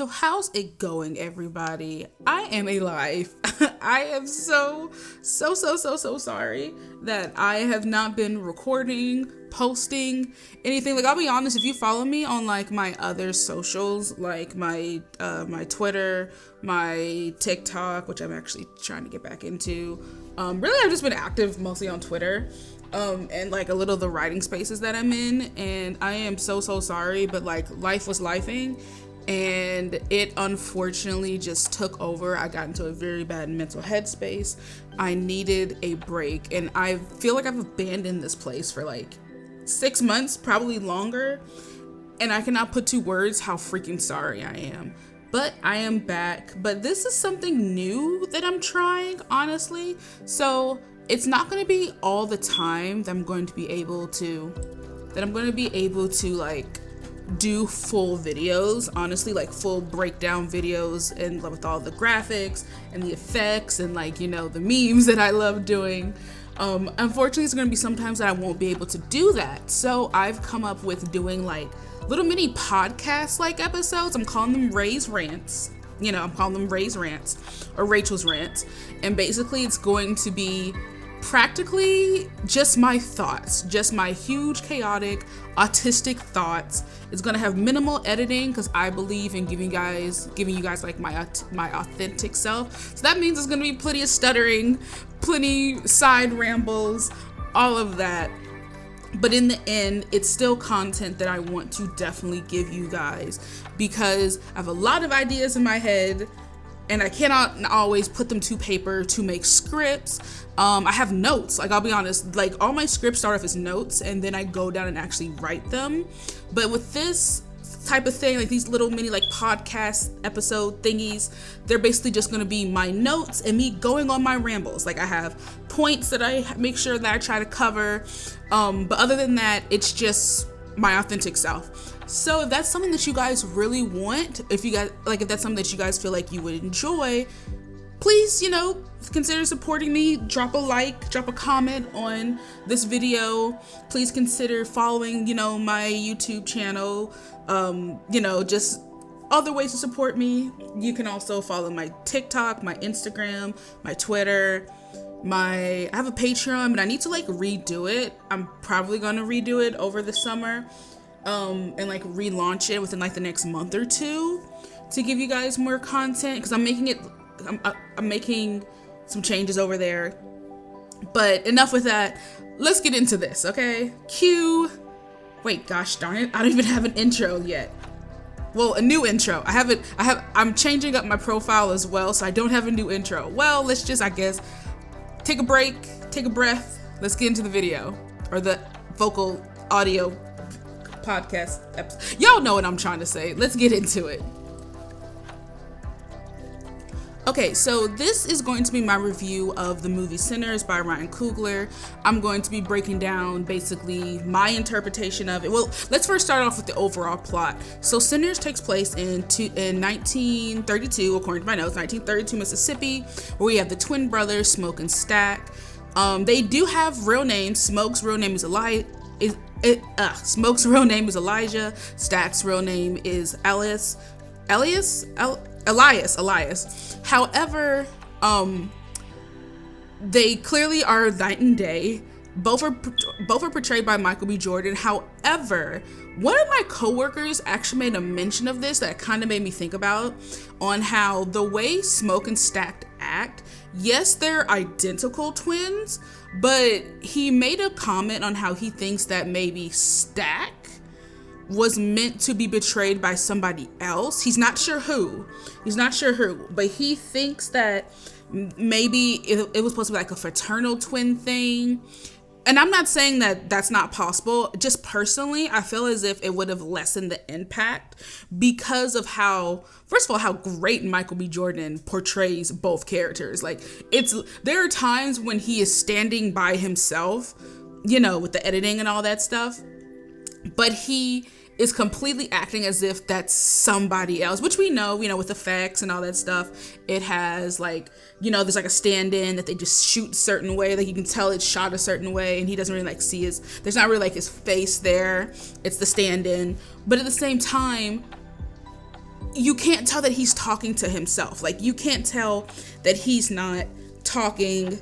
So how's it going, everybody? I am alive. I am so sorry that I have not been recording, posting, anything. Like, I'll be honest, if you follow me on like my other socials, like my Twitter, my TikTok, which I'm actually trying to get back into. Really, I've just been active mostly on Twitter. And like a little of the writing spaces that I'm in, and I am so sorry, but like life was lifing, and it unfortunately just took over. I got into a very bad mental headspace. I needed a break, and I feel like I've abandoned this place for like 6 months, probably longer, and I cannot put to words how freaking sorry I am. But I am back. But this is something new that I'm trying, honestly. So it's not going to be all the time that I'm going to be able to like do full videos, honestly, like full breakdown videos, and with all the graphics and the effects and like, you know, the memes that I love doing. Unfortunately, it's going to be sometimes that I won't be able to do that. So I've come up with doing like little mini podcast like episodes. I'm calling them Ray's Rants. You know, I'm calling them Ray's Rants or Rachel's Rants. And basically it's going to be practically just my thoughts, just my huge, chaotic, autistic thoughts. It's gonna have minimal editing because I believe in giving you guys like my authentic self. So that means there's gonna be plenty of stuttering, plenty side rambles, all of that. But in the end, it's still content that I want to definitely give you guys because I have a lot of ideas in my head, and I cannot always put them to paper to make scripts. I have notes, like I'll be honest, like all my scripts start off as notes and then I go down and actually write them. But with this type of thing, like these little mini like podcast episode thingies, they're basically just gonna be my notes and me going on my rambles. Like I have points that I make sure that I try to cover. But other than that, it's just my authentic self. So if that's something that you guys really want, if that's something that you guys feel like you would enjoy, please, you know, consider supporting me. Drop a like, drop a comment on this video. Please consider following, you know, my YouTube channel. You know, just other ways to support me. You can also follow my TikTok, my Instagram, my Twitter. I have a Patreon, but I need to like redo it. I'm probably gonna redo it over the summer. And like relaunch it within like the next month or two to give you guys more content, because I'm making some changes over there. But enough with that, let's get into this, okay? Wait, gosh darn it, I don't even have an intro yet. Well, a new intro. I'm changing up my profile as well, so I don't have a new intro. Well, let's just, I guess, take a break, take a breath. Let's get into the video, or the vocal audio podcast episode. Y'all know what I'm trying to say. Let's get into it. Okay, so this is going to be my review of the movie Sinners by Ryan Coogler. I'm going to be breaking down basically my interpretation of it. Well, let's first start off with the overall plot. So Sinners takes place in 1932, according to my notes, 1932 Mississippi, where we have the twin brothers Smoke and Stack. They do have real names. Smoke's real name is Smoke's real name is Elijah. Stack's real name is Elias. However, they clearly are night and day. Both are portrayed by Michael B. Jordan. However, one of my coworkers actually made a mention of this that kind of made me think about, on how the way Smoke and Stack act, yes, they're identical twins, but he made a comment on how he thinks that maybe Stack was meant to be betrayed by somebody else. He's not sure who, but he thinks that maybe it was supposed to be like a fraternal twin thing. And I'm not saying that that's not possible. Just personally, I feel as if it would have lessened the impact because of how, first of all, how great Michael B. Jordan portrays both characters. Like, there are times when he is standing by himself, you know, with the editing and all that stuff, but he is completely acting as if that's somebody else, which we know, you know, with effects and all that stuff. It has like, you know, there's like a stand-in that they just shoot a certain way, like you can tell it's shot a certain way, and he doesn't really like see there's not really like his face there. It's the stand-in. But at the same time, you can't tell that he's talking to himself. Like, you can't tell that he's not talking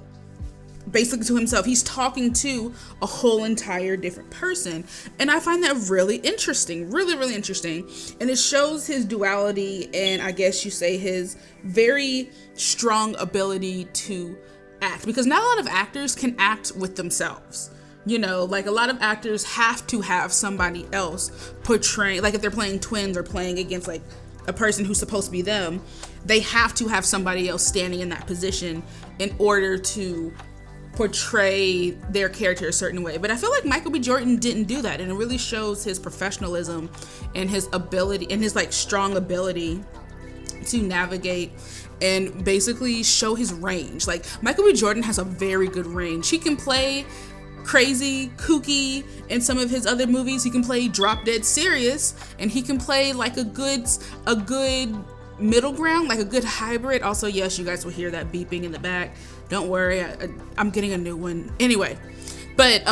basically to himself. He's talking to a whole entire different person. And I find that really interesting, really, really interesting. And it shows his duality, and I guess you say his very strong ability to act, because not a lot of actors can act with themselves. You know, like, a lot of actors have to have somebody else portray, like if they're playing twins or playing against like a person who's supposed to be them, they have to have somebody else standing in that position in order to portray their character a certain way. But I feel like Michael B. Jordan didn't do that, and it really shows his professionalism and his ability and his like strong ability to navigate and basically show his range. Like, Michael B. Jordan has a very good range. He can play crazy, kooky in some of his other movies. He can play drop dead serious, and he can play like a good middle ground, like a good hybrid. Also, yes, you guys will hear that beeping in the back. Don't worry, I'm getting a new one anyway. But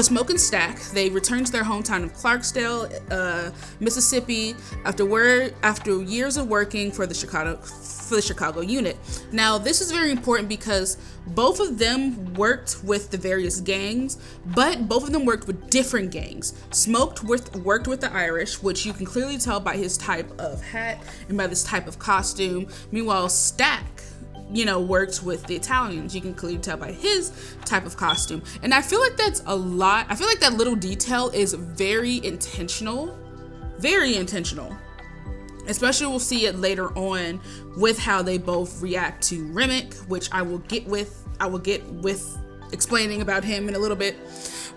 Smoke and Stack, they returned to their hometown of Clarksdale, Mississippi, after years of working for the Chicago unit. Now, this is very important because both of them worked with the various gangs, but both of them worked with different gangs. Smoke worked with the Irish, which you can clearly tell by his type of hat and by this type of costume. Meanwhile, Stack, you know, worked with the Italians. You can clearly tell by his type of costume. And I feel like that's a lot. I feel like that little detail is very intentional. Very intentional. Especially we'll see it later on with how they both react to Remick, which I will get with explaining about him in a little bit.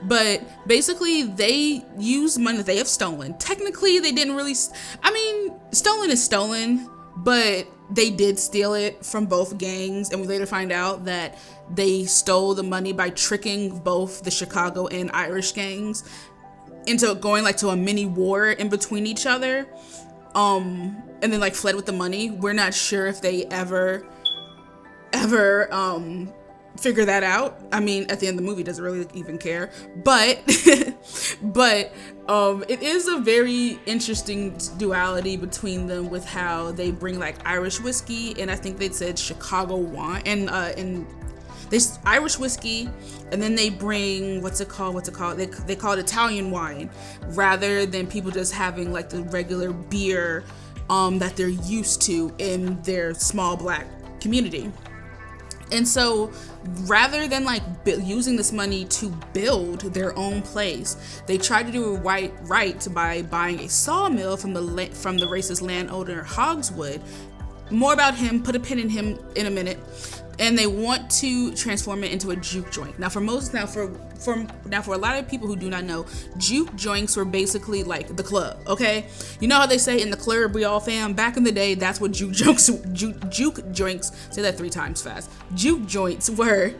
But basically, they use money that they have stolen. Technically, they didn't really, stolen is stolen, but they did steal it from both gangs, and we later find out that they stole the money by tricking both the Chicago and Irish gangs into going like to a mini war in between each other, and then like fled with the money. We're not sure if they ever figure that out. I mean, at the end of the movie, doesn't really even care, but it is a very interesting duality between them with how they bring like Irish whiskey, and I think they said Chicago wine, and this Irish whiskey, and then they bring what's it called? They call it Italian wine, rather than people just having like the regular beer that they're used to in their small black community. And so rather than like using this money to build their own place, they tried to do it right by buying a sawmill from the racist landowner Hogswood. More about him, put a pin in him in a minute. And they want to transform it into a juke joint. Now for a lot of people who do not know, juke joints were basically like the club, okay? You know how they say in the club we all fam? Back in the day, that's what juke joints, say that 3 times fast, juke joints were.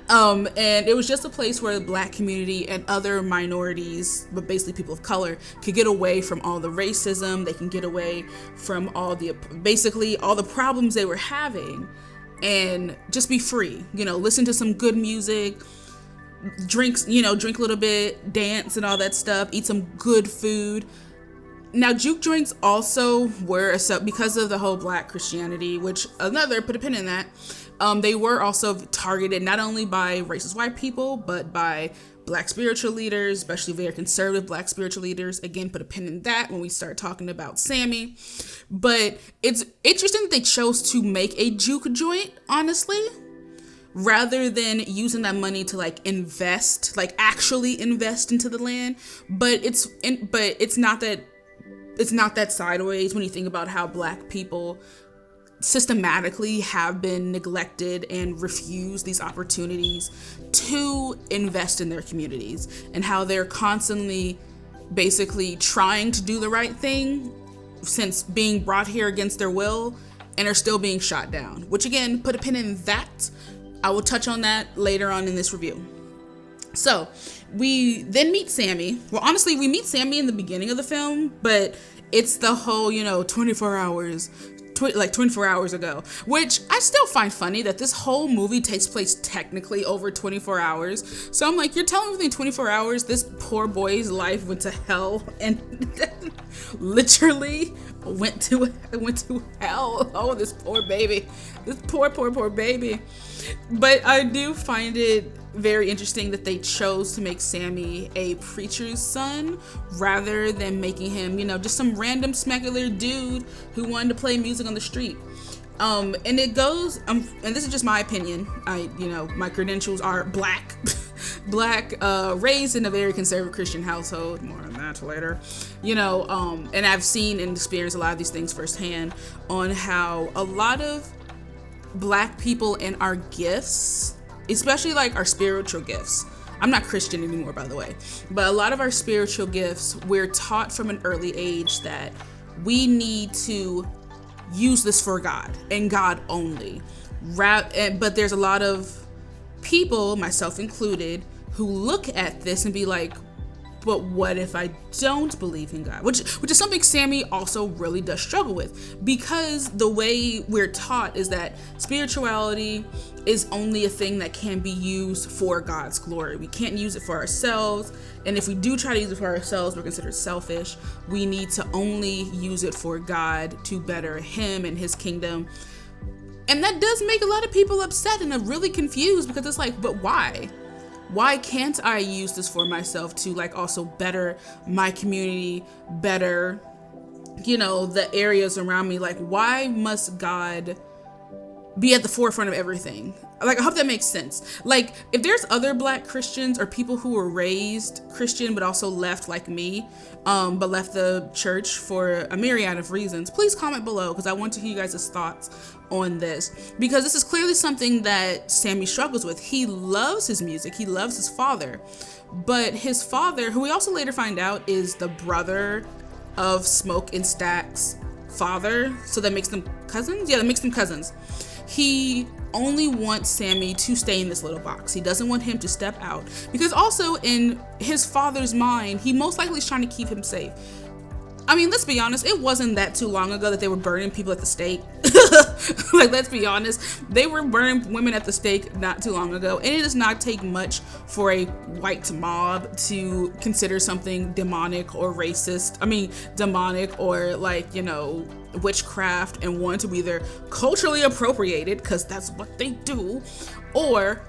And it was just a place where the black community and other minorities, but basically people of color, could get away from all the racism. They can get away from all the problems they were having, and just be free, listen to some good music, drink a little bit, dance and all that stuff, eat some good food. Now, juke joints also were, because of the whole black Christianity, which put a pin in that, they were also targeted not only by racist white people, but by black spiritual leaders, especially very conservative black spiritual leaders. Again, put a pin in that when we start talking about Sammy. But it's interesting that they chose to make a juke joint, honestly, rather than using that money to actually invest into the land. But it's not that sideways when you think about how black people systematically have been neglected and refused these opportunities to invest in their communities, and how they're constantly basically trying to do the right thing since being brought here against their will, and are still being shot down, which again, put a pin in that. I will touch on that later on in this review. So we then meet Sammy. Well, honestly, we meet Sammy in the beginning of the film, but it's the whole 24 hours ago, which I still find funny that this whole movie takes place technically over 24 hours. So I'm like, you're telling me within 24 hours this poor boy's life went to hell? And literally went to hell. Oh, this poor baby. This poor baby. But I do find it very interesting that they chose to make Sammy a preacher's son rather than making him, just some random smuggler dude who wanted to play music on the street. And it goes, and this is just my opinion. My credentials are black, raised in a very conservative Christian household. More on that later. And I've seen and experienced a lot of these things firsthand on how a lot of black people and our gifts, especially like our spiritual gifts. I'm not Christian anymore, by the way, but a lot of our spiritual gifts, we're taught from an early age that we need to use this for God and God only. But there's a lot of people, myself included, who look at this and be like, but what if I don't believe in God? Which is something Sammy also really does struggle with, because the way we're taught is that spirituality is only a thing that can be used for God's glory. We can't use it for ourselves. And if we do try to use it for ourselves, we're considered selfish. We need to only use it for God to better Him and His kingdom. And that does make a lot of people upset and are really confused, because it's like, but why? Why can't I use this for myself to like also better my community, better, the areas around me? Like, why must God be at the forefront of everything? Like, I hope that makes sense. Like, if there's other black Christians or people who were raised Christian but also left like me, but left the church for a myriad of reasons, please comment below, because I want to hear you guys' thoughts on this, because this is clearly something that Sammy struggles with. He loves his music, he loves his father, but his father, who we also later find out is the brother of Smoke and Stack's father, so that makes them cousins? Yeah, that makes them cousins. He only wants Sammy to stay in this little box. He doesn't want him to step out, because also in his father's mind, he most likely is trying to keep him safe. I mean, let's be honest, it wasn't that too long ago that they were burning people at the stake. Like, let's be honest, they were burning women at the stake not too long ago, and it does not take much for a white mob to consider something demonic or racist. I mean, demonic or like, witchcraft, and want to either culturally appropriate it, because that's what they do, or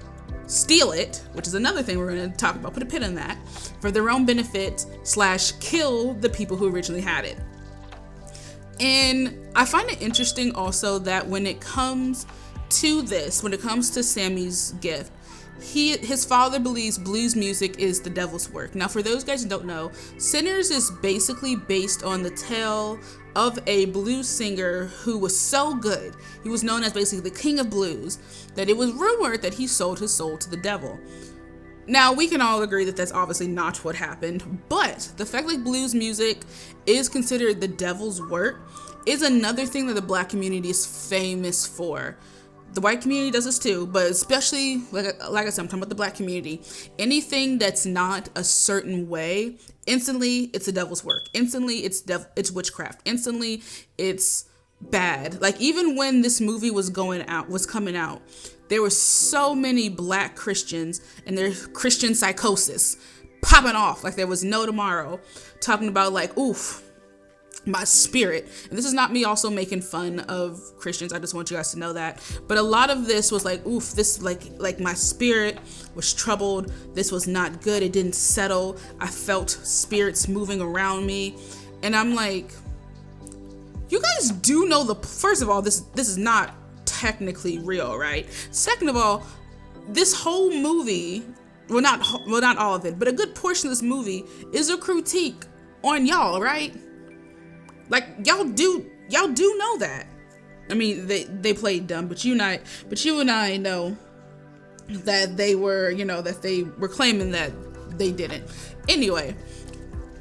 steal it, which is another thing we're going to talk about, put a pin in that, for their own benefit / kill the people who originally had it. And I find it interesting also that when it comes to Sammy's gift, his father believes blues music is the devil's work. Now, for those guys who don't know, Sinners is basically based on the tale of a blues singer who was so good, he was known as basically the king of blues, that it was rumored that he sold his soul to the devil. Now, we can all agree that that's obviously not what happened, but the fact that blues music is considered the devil's work is another thing that the black community is famous for. The white community does this too, but especially, like I said, I'm talking about the black community. Anything that's not a certain way, instantly it's the devil's work. Instantly it's witchcraft. Instantly it's bad. Like, even when this movie was coming out, there were so many black Christians and their Christian psychosis popping off like there was no tomorrow, talking about like, oof, my spirit. And this is not me also making fun of Christians, I just want you guys to know that, but a lot of this was like, oof, this like my spirit was troubled, this was not good, it didn't settle, I felt spirits moving around me. And I'm like, you guys do know first of all, this is not technically real, right? Second of all, this whole movie, well not all of it, but a good portion of this movie is a critique on y'all, right? Like, y'all do know that. I mean, they played dumb, but you and I know that they were, that they were claiming that they didn't. Anyway,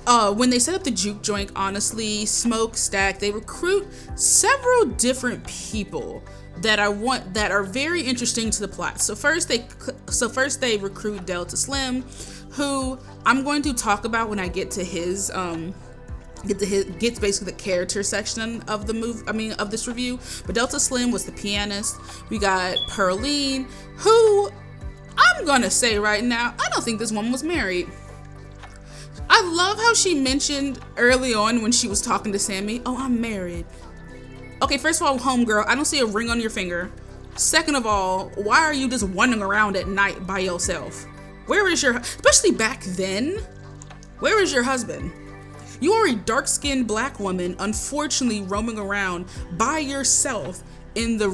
when they set up the juke joint, honestly, Smoke, Stack, they recruit several different people that are very interesting to the plot. So first they recruit Delta Slim, who I'm going to talk about when I get to his gets basically the character section of the movie, of this review. But Delta Slim was the pianist. We got Pearline, who I'm gonna say right now, I don't think this woman was married. I I love how she mentioned early on when she was talking to Sammy, oh, I'm married. Okay, first of all, homegirl, I don't see a ring on your finger. Second of all, why are you just wandering around at night by yourself? Where is your, especially back then, where is your husband? You are a dark-skinned black woman, unfortunately roaming around by yourself in the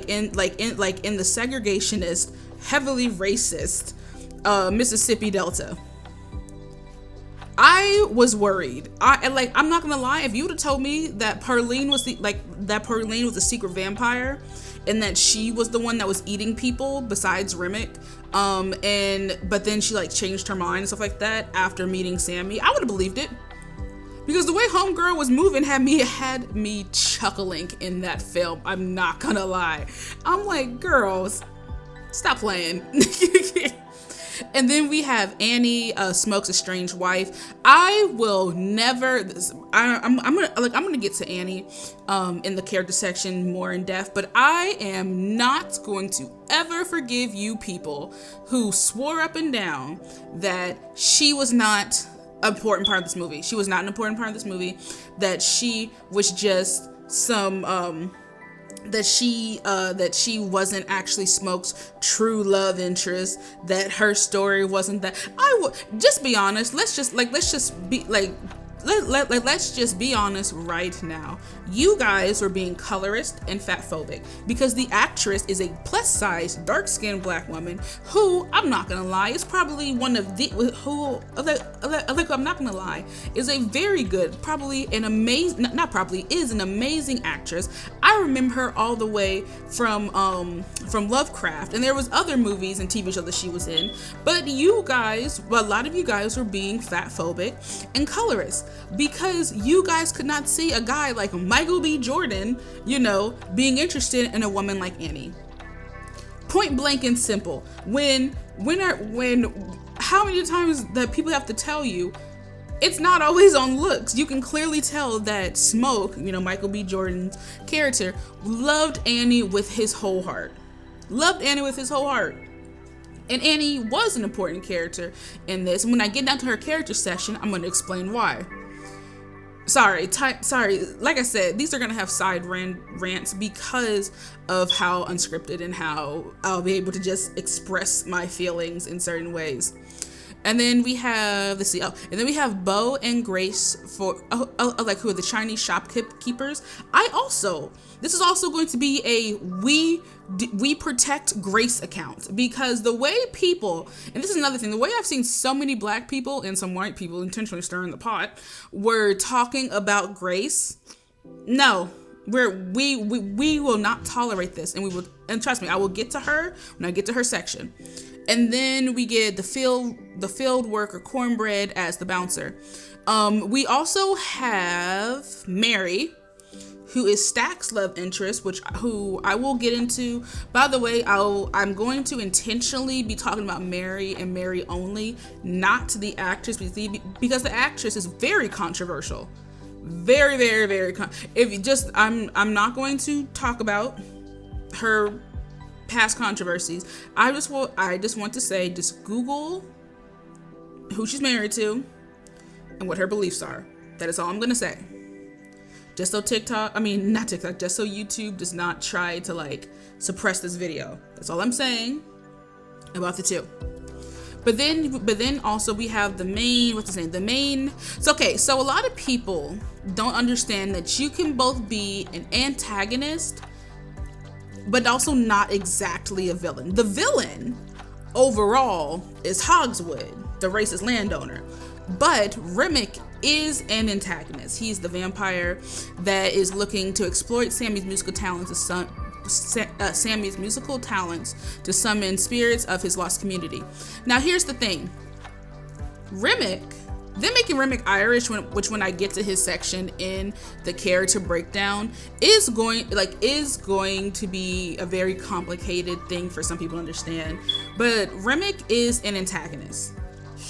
in the segregationist, heavily racist Mississippi Delta. I was worried. I'm not gonna lie. If you would have told me that Perline was the secret vampire, and that she was the one that was eating people besides Remick, but then she like changed her mind and stuff like that after meeting Sammy, I would have believed it. Because the way homegirl was moving had me chuckling in that film. I'm not gonna lie. I'm like, girls, stop playing. And then we have Annie, Smoke's estranged wife. I will never. I'm gonna get to Annie in the character section more in depth, but I am not going to ever forgive you people who swore up and down that she was not an important part of this movie. She was not an important part of this movie. That she was just some. That she wasn't actually Smoke's true love interest, that her story wasn't that. I would just be honest. Let's just be honest right now. You guys were being colorist and fat phobic because the actress is a plus size, dark skinned black woman who, I'm not gonna lie, is probably one of the, I'm not gonna lie, is a very good, probably an amazing, not probably, is an amazing actress. I remember her all the way from Lovecraft, and there was other movies and TV shows that she was in, but you guys, well, a lot of you guys were being fat phobic and colorist because you guys could not see a guy like Michael B. Jordan, being interested in a woman like Annie. Point blank and simple. How many times that people have to tell you, it's not always on looks. You can clearly tell that Smoke, Michael B. Jordan's character, loved Annie with his whole heart. And Annie was an important character in this. And when I get down to her character section, I'm going to explain why. Sorry. Like I said, these are going to have side rants because of how unscripted and how I'll be able to just express my feelings in certain ways. And then we have, Bo and Grace who are the Chinese shopkeepers. This is also going to be a we protect Grace account, because the way people, and this is another thing, the way I've seen so many black people and some white people intentionally stirring the pot were talking about Grace. No, we will not tolerate this, and trust me, I will get to her when I get to her section. And then we get the field worker Cornbread as the bouncer. We also have Mary, who is Stack's love interest, who I will get into. By the way, I'm going to intentionally be talking about Mary and Mary only, not the actress, because the actress is very controversial. Very, very, very I'm not going to talk about her past controversies. I just want to say, just Google who she's married to and what her beliefs are. That is all I'm gonna say. Just so just so YouTube does not try to suppress this video. That's all I'm saying about the two. But then also we have the main, so a lot of people don't understand that you can both be an antagonist but also not exactly a villain. The villain overall is Hogswood, the racist landowner. But Remick is an antagonist. He's the vampire that is looking to exploit Sammy's musical talents to summon spirits of his lost community. Now here's the thing. Them making Remick Irish, which when I get to his section in the character breakdown, is going to be a very complicated thing for some people to understand. But Remick is an antagonist.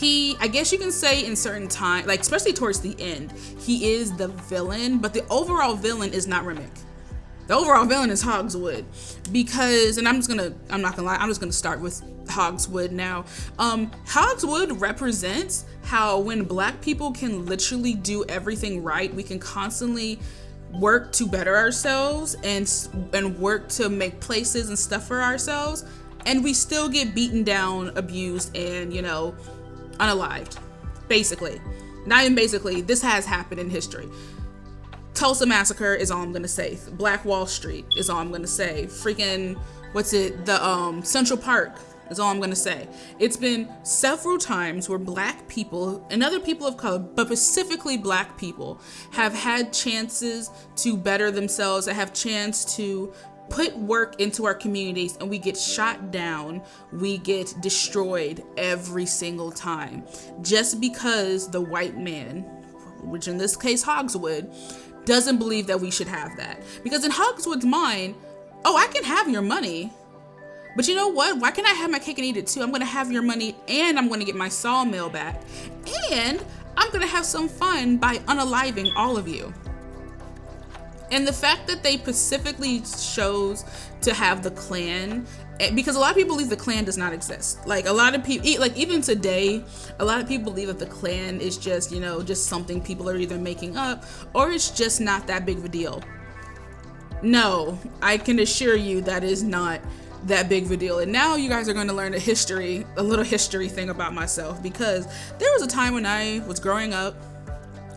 I guess you can say in certain time, especially towards the end, he is the villain, but the overall villain is not Remick. The overall villain is Hogswood, because, and I'm not gonna lie, I'm just gonna start with Hogswood now. Hogswood represents how when Black people can literally do everything right, we can constantly work to better ourselves and work to make places and stuff for ourselves, and we still get beaten down, abused, and unalived. Basically, not even basically. This has happened in history. Tulsa Massacre is all I'm gonna say. Black Wall Street is all I'm gonna say. Freaking, the Central Park is all I'm gonna say. It's been several times where Black people and other people of color, but specifically Black people, have had chances to better themselves, that have chance to put work into our communities, and we get shot down, we get destroyed every single time, just because the white man, which in this case Hogswood, doesn't believe that we should have that. Because in Hogswood's mind, oh, I can have your money, but you know what? Why can't I have my cake and eat it too? I'm gonna have your money, and I'm gonna get my sawmill back, and I'm gonna have some fun by unaliving all of you. And the fact that they specifically chose to have the Klan, because a lot of people believe the Klan does not exist. Like, a lot of people, like even today, a lot of people believe that the Klan is just, just something people are either making up, or it's just not that big of a deal. No, I can assure you that is not that big of a deal. And now you guys are going to learn a little history thing about myself, because there was a time when I was growing up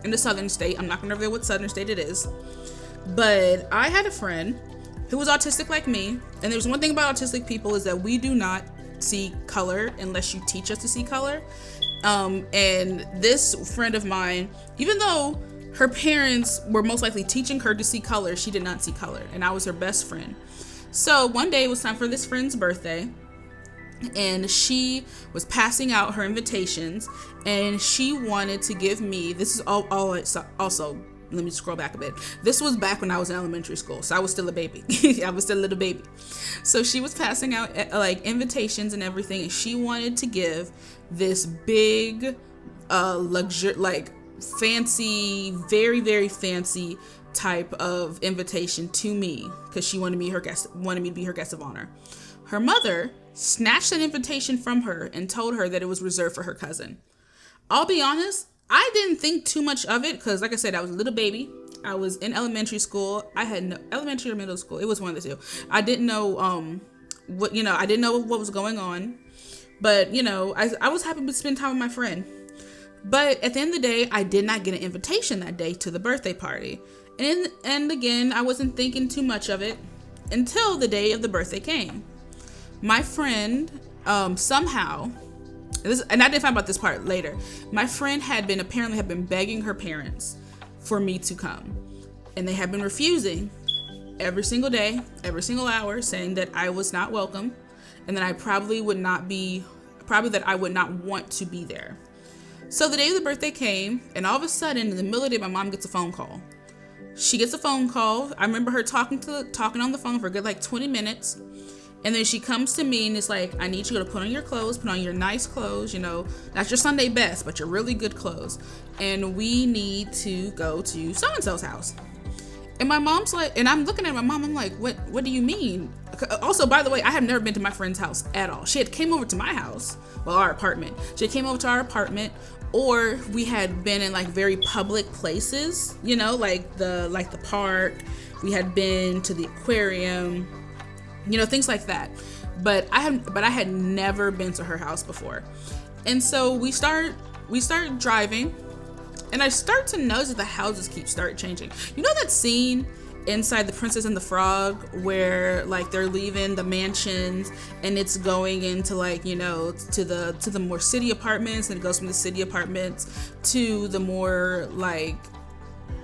in the southern state. I'm not going to reveal what southern state it is, but I had a friend who was autistic like me. And there's one thing about autistic people, is that we do not see color unless you teach us to see color. And this friend of mine, even though her parents were most likely teaching her to see color, she did not see color. And I was her best friend. So one day it was time for this friend's birthday, and she was passing out her invitations, and she wanted to give me, this is also, let me scroll back a bit. This was back when I was in elementary school, so I was still a baby. I was still a little baby. So she was passing out like invitations and everything, and she wanted to give this big, fancy, very, very fancy type of invitation to me, because she wanted me to be her guest of honor. Her mother snatched that invitation from her and told her that it was reserved for her cousin. I'll be honest, I didn't think too much of it, because like I said, I was a little baby. I was in elementary school. I had no elementary or middle school. It was one of the two. I didn't know I didn't know what was going on, but I was happy to spend time with my friend. But at the end of the day, I did not get an invitation that day to the birthday party. And again, I wasn't thinking too much of it until the day of the birthday came. My friend, somehow, and I didn't find out this part later, my friend had been begging her parents for me to come. And they had been refusing every single day, every single hour, saying that I was not welcome, and that I probably that I would not want to be there. So the day of the birthday came, and all of a sudden, in the middle of the day, my mom gets a phone call. She gets a phone call. I remember her talking on the phone for a good 20 minutes. And then she comes to me and it's like, I need you to put on your clothes, put on your nice clothes, not your Sunday best, but your really good clothes. And we need to go to so-and-so's house. And my mom's like, and I'm looking at my mom, I'm like, what do you mean? Also, by the way, I have never been to my friend's house at all. She had came over to my house, our apartment. She came over to our apartment, or we had been in very public places, like the park. We had been to the aquarium, things like that. But I had never been to her house before. And so we start driving, and I start to notice that the houses start changing. You know that scene inside The Princess and the Frog where they're leaving the mansions and it's going into to the more city apartments, and it goes from the city apartments to the more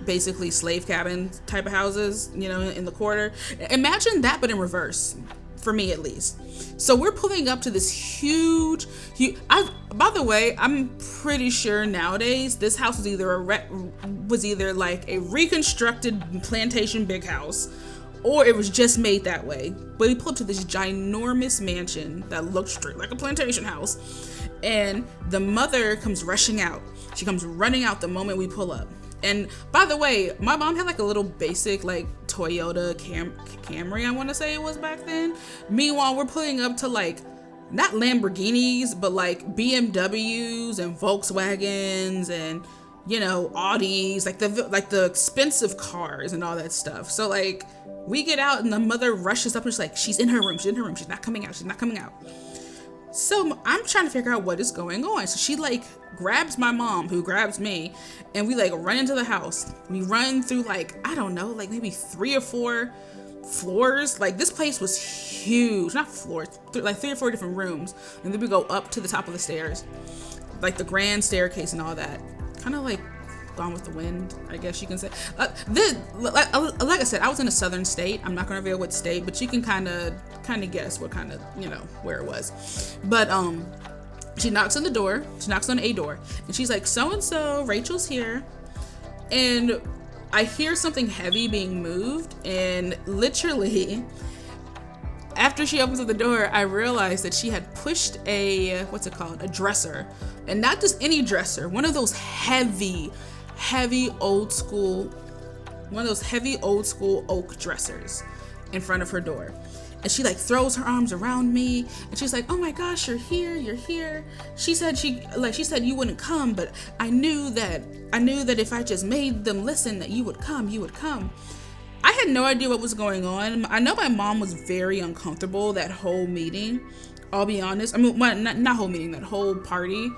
basically slave cabin type of houses, in the quarter. Imagine that, but in reverse, for me at least. So we're pulling up to this huge, by the way, I'm pretty sure nowadays this house was either a reconstructed plantation big house, or it was just made that way. But we pull up to this ginormous mansion that looked straight like a plantation house, and the mother comes rushing out. She comes running out the moment we pull up. And by the way, my mom had like a little basic like Toyota Camry, I want to say it was back then. Meanwhile, we're pulling up to like not Lamborghinis, but like BMWs and Volkswagens and, you know, Audis, like the expensive cars and all that stuff. So like we get out and the mother rushes up and she's like, she's in her room, she's not coming out. So I'm trying to figure out what is going on. So she like grabs my mom, who grabs me, and we like run into the house. We run through like, I don't know, like maybe 3 or 4 floors. Like this place was huge, not floors, like 3 or 4 different rooms. And then we go up to the top of the stairs, like the grand staircase and all that. Kind of like Gone with the Wind, I guess you can say. Like I said, I was in a southern state. I'm not gonna reveal what state, but you can kind of guess what kind of, you know, where it was. But she knocks on the door. She knocks on a door, and she's like, "So and so, Rachel's here." And I hear something heavy being moved, and literally, after she opens up the door, I realized that she had pushed a dresser, and not just any dresser, one of those heavy old school oak dressers in front of her door. And she like throws her arms around me and she's like, "Oh my gosh, you're here. She said you wouldn't come, but I knew that if I just made them listen that you would come. I had no idea what was going on. I know my mom was very uncomfortable that whole meeting. I'll be honest. I mean, not whole meeting, that whole party.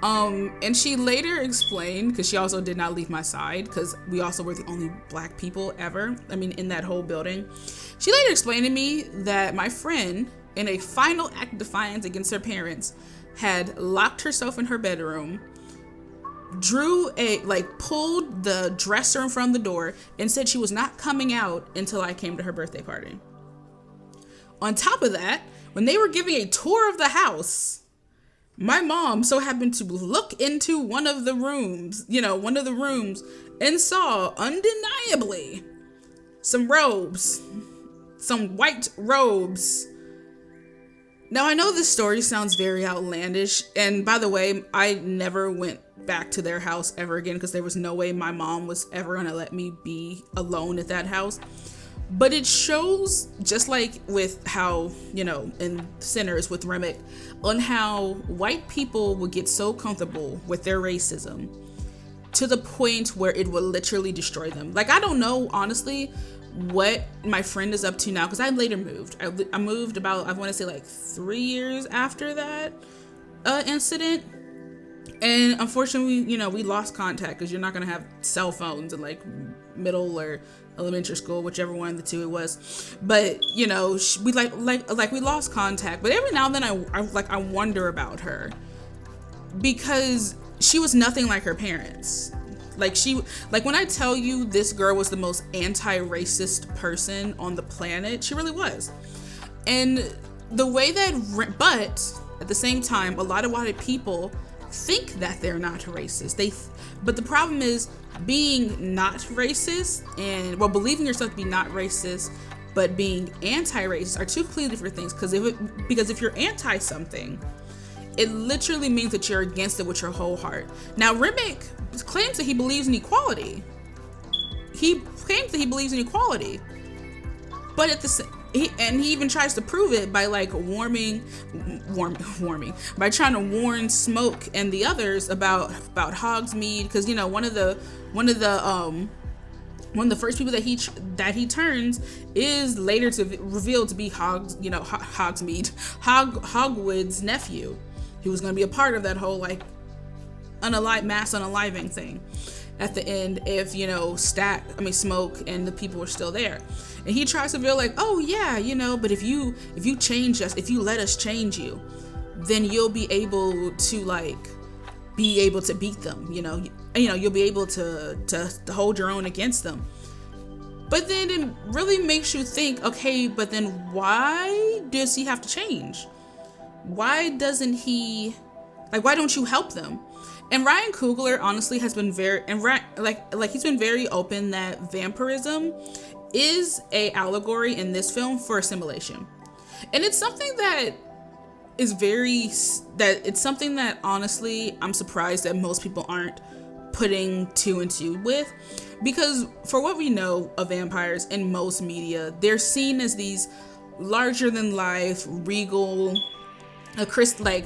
And she later explained, because she also did not leave my side, because we also were the only black people ever, in that whole building. She later explained to me that my friend, in a final act of defiance against her parents, had locked herself in her bedroom, pulled the dresser in front of the door, and said she was not coming out until I came to her birthday party. On top of that, when they were giving a tour of the house, my mom so happened to look into one of the rooms, and saw undeniably some white robes. Now, I know this story sounds very outlandish, and by the way, I never went back to their house ever again because there was no way my mom was ever gonna let me be alone at that house. But it shows, just like with how, in Sinners with Remick, on how white people would get so comfortable with their racism to the point where it will literally destroy them. Like, I don't know, honestly, what my friend is up to now, because I later moved. I moved about, I want to say like 3 years after that incident. And unfortunately, we lost contact because you're not going to have cell phones in like middle or elementary school, whichever one of the two it was. But we we lost contact. But every now and then I wonder about her, because she was nothing like her parents. When I tell you this girl was the most anti-racist person on the planet, she really was. And the way but at the same time, a lot of white people think that they're not racist. But the problem is, being not racist and believing yourself to be not racist but being anti-racist are two completely different things, because if you're anti something, it literally means that you're against it with your whole heart. Now, Remick claims that he believes in equality. But at the he even tries to prove it by like warming by trying to warn Smoke and the others about Hogsmeade, because one of the first people that he turns is later to revealed to be Hogsmeade, Hogwood's nephew, who was going to be a part of that whole like mass unaliving thing at the end if Smoke and the people were still there. And he tries to feel like, oh yeah, but if you change us, if you let us change you, then you'll be able to beat them, you'll be able to hold your own against them. But then it really makes you think, okay, but then why does he have to change? Why don't you help them? And Ryan Coogler honestly has been he's been very open that vampirism is a allegory in this film for assimilation. And it's something that it's something that honestly I'm surprised that most people aren't putting two and two with, because for what we know of vampires in most media, they're seen as these larger than life, regal, aristocratic,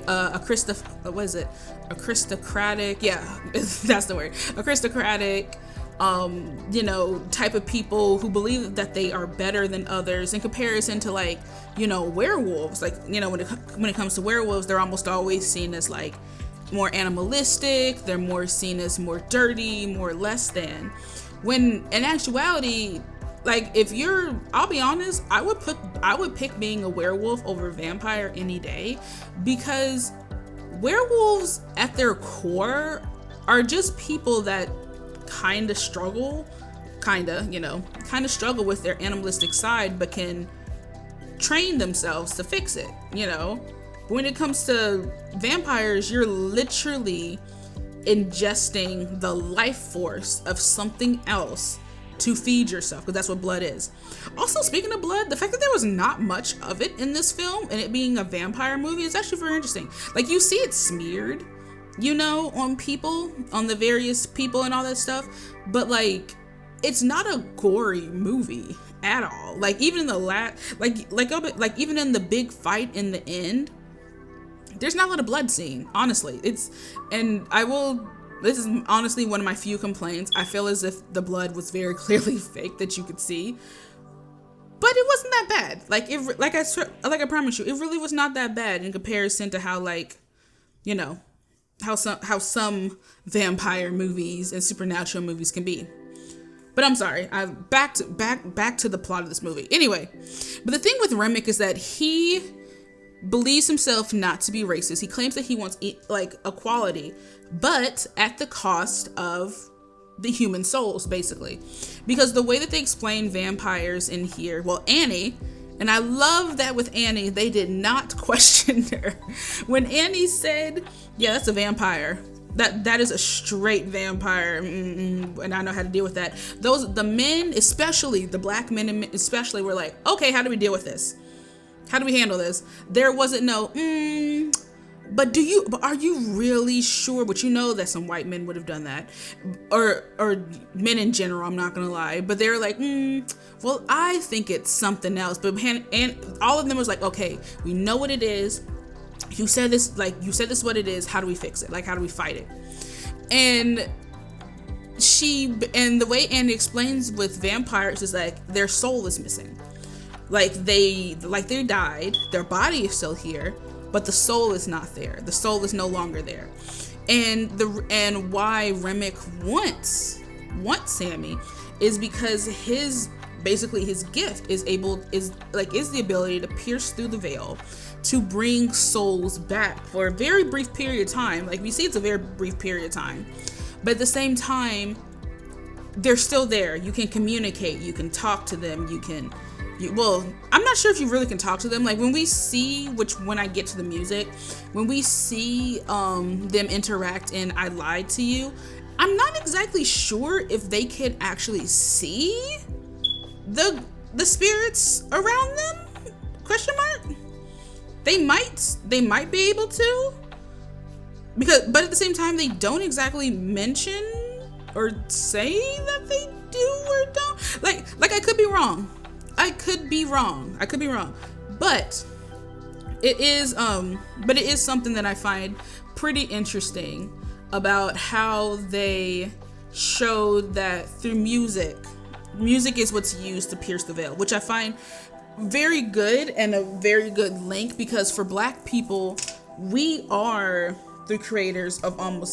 yeah, that's the word, aristocratic, type of people who believe that they are better than others in comparison to, like, werewolves. Like, when it comes to werewolves, they're almost always seen as like more animalistic, they're more seen as more dirty, more less than, when in actuality, like, I'll be honest, I would pick being a werewolf over a vampire any day, because werewolves at their core are just people that kind of struggle with their animalistic side, but can train themselves to fix it. When it comes to vampires, you're literally ingesting the life force of something else to feed yourself, because that's what blood is. Also, speaking of blood, the fact that there was not much of it in this film, and it being a vampire movie, is actually very interesting. Like, you see it smeared, on people, on the various people and all that stuff, but like, it's not a gory movie at all. Like, even in the even in the big fight in the end, there's not a lot of blood scene, honestly. This is honestly one of my few complaints. I feel as if the blood was very clearly fake that you could see, but it wasn't that bad. Like I promise you, it really was not that bad in comparison to how, like, how some vampire movies and supernatural movies can be. But I'm sorry, back to the plot of this movie. Anyway, but the thing with Remick is that he believes himself not to be racist. He claims that he wants equality, but at the cost of the human souls, basically. Because the way that they explain vampires in here, well, Annie, and I love that with Annie, they did not question her. When Annie said, yeah, that's a vampire, that is a straight vampire, and I know how to deal with that. The men, especially the black men especially, were like, okay, how do we deal with this? How do we handle this? There wasn't no, but are you really sure? But that some white men would have done that, or men in general, I'm not gonna lie, but they're like, well, I think it's something else. But and all of them was like, okay, we know what it is. You said this what it is. How do we fix it? Like, how do we fight it? And the way Andy explains with vampires is like their soul is missing. Like they died, their body is still here, but the soul is not there. The soul is no longer there. And why Remick wants Sammy is because his gift is the ability to pierce through the veil to bring souls back for a very brief period of time. Like, we see it's a very brief period of time, but at the same time, they're still there. You can communicate, you can talk to them, I'm not sure if you really can talk to them. Like, when I get to the music, when we see them interact in I Lied to You, I'm not exactly sure if they can actually see the spirits around them? Question mark? They might be able to, but at the same time, they don't exactly mention or say that they do or don't. Like I could be wrong. But it is something that I find pretty interesting about how they showed that through music is what's used to pierce the veil, which I find very good and a very good link, because for Black people, we are the creators of I'm gonna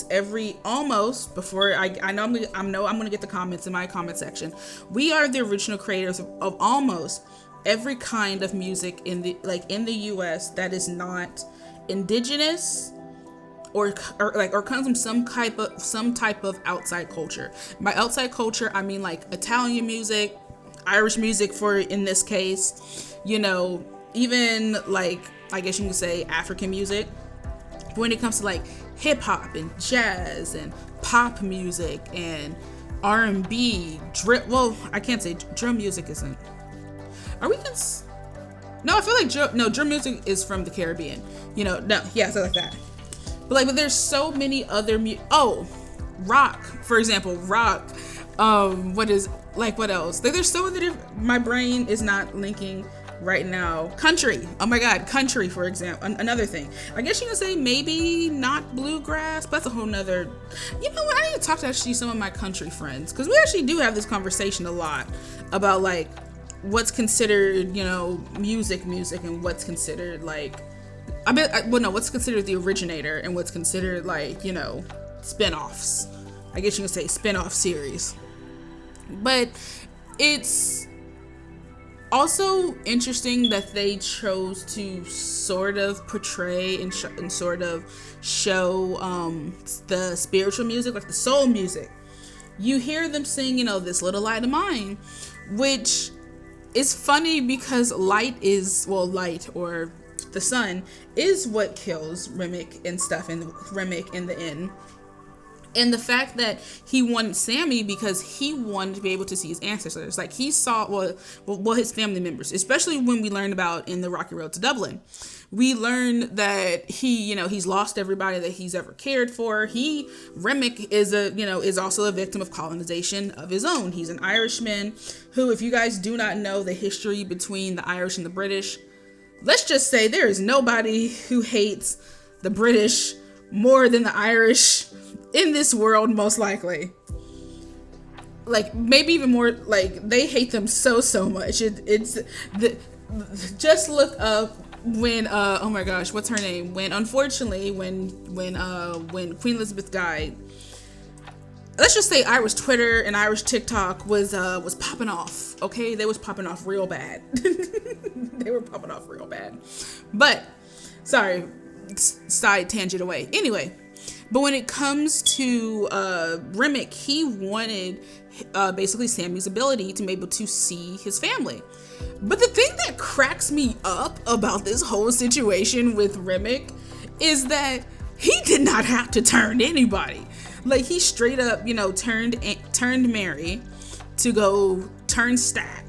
get the comments in my comment section. We are the original creators of almost every kind of music in the US that is not indigenous or comes from some type of outside culture. By outside culture, I mean like Italian music, Irish music in this case, even like, I guess you can say African music. When it comes to like hip hop and jazz and pop music and R&B, I can't say drum music isn't. No, I feel like drum music is from the Caribbean. So like that. But there's so many other rock, for example, rock. What else? There's so many my brain is not linking right now. Country. Oh my God, country, for example. Another thing. I guess you can say maybe not bluegrass, but that's a whole nother. You know what? I need to talk to actually some of my country friends, because we actually do have this conversation a lot about like what's considered, music, and what's considered like, what's considered the originator and what's considered like, spin-offs. I guess you can say spin-off series. But it's also interesting that they chose to sort of portray and sort of show the spiritual music, like the soul music. You hear them sing, This Little Light of Mine, which is funny because light or the sun is what kills Remick and stuff, and Remick in the end. And the fact that he wanted Sammy because he wanted to be able to see his ancestors. Like he saw, his family members, especially when we learned about in the Rocky Road to Dublin. We learned that he's lost everybody that he's ever cared for. Remick is also a victim of colonization of his own. He's an Irishman who, if you guys do not know the history between the Irish and the British, let's just say there is nobody who hates the British more than the Irish in this world, most likely. Like maybe even more, like they hate them so much. Just look up when oh my gosh, what's her name? When unfortunately when Queen Elizabeth died. Let's just say Irish Twitter and Irish TikTok was popping off. Okay, they was popping off real bad. They were popping off real bad. But sorry, side tangent away. Anyway. But when it comes to Remick, he wanted basically Sammy's ability to be able to see his family. But the thing that cracks me up about this whole situation with Remick is that he did not have to turn anybody. Like he straight up, turned Mary to go turn Stack.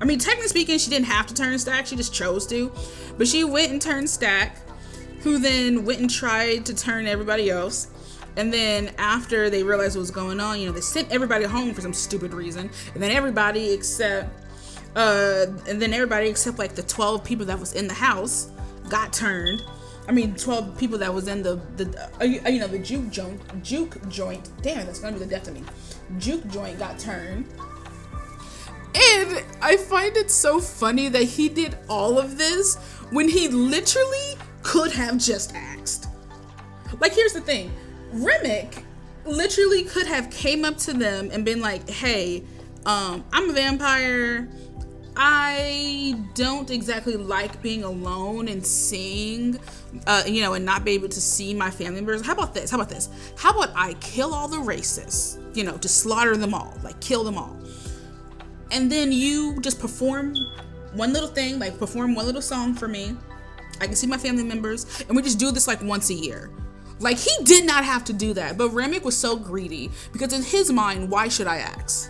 I mean, technically speaking, she didn't have to turn Stack. She just chose to. But she went and turned Stack, who then went and tried to turn everybody else. And then after they realized what was going on, they sent everybody home for some stupid reason. And then everybody except like the 12 people that was in the house got turned. 12 people that was in the juke joint. Damn, that's gonna be the death of me. Juke joint got turned. And I find it so funny that he did all of this when he literally could have just asked. Like, here's the thing. Remick literally could have came up to them and been like, hey, I'm a vampire. I don't exactly like being alone and seeing, and not be able to see my family members. How about this? How about I kill all the racists, to slaughter them all, like kill them all. And then you just perform one little thing, like perform one little song for me. I can see my family members, and we just do this like once a year. Like, he did not have to do that, but Remick was so greedy because in his mind, why should I ask?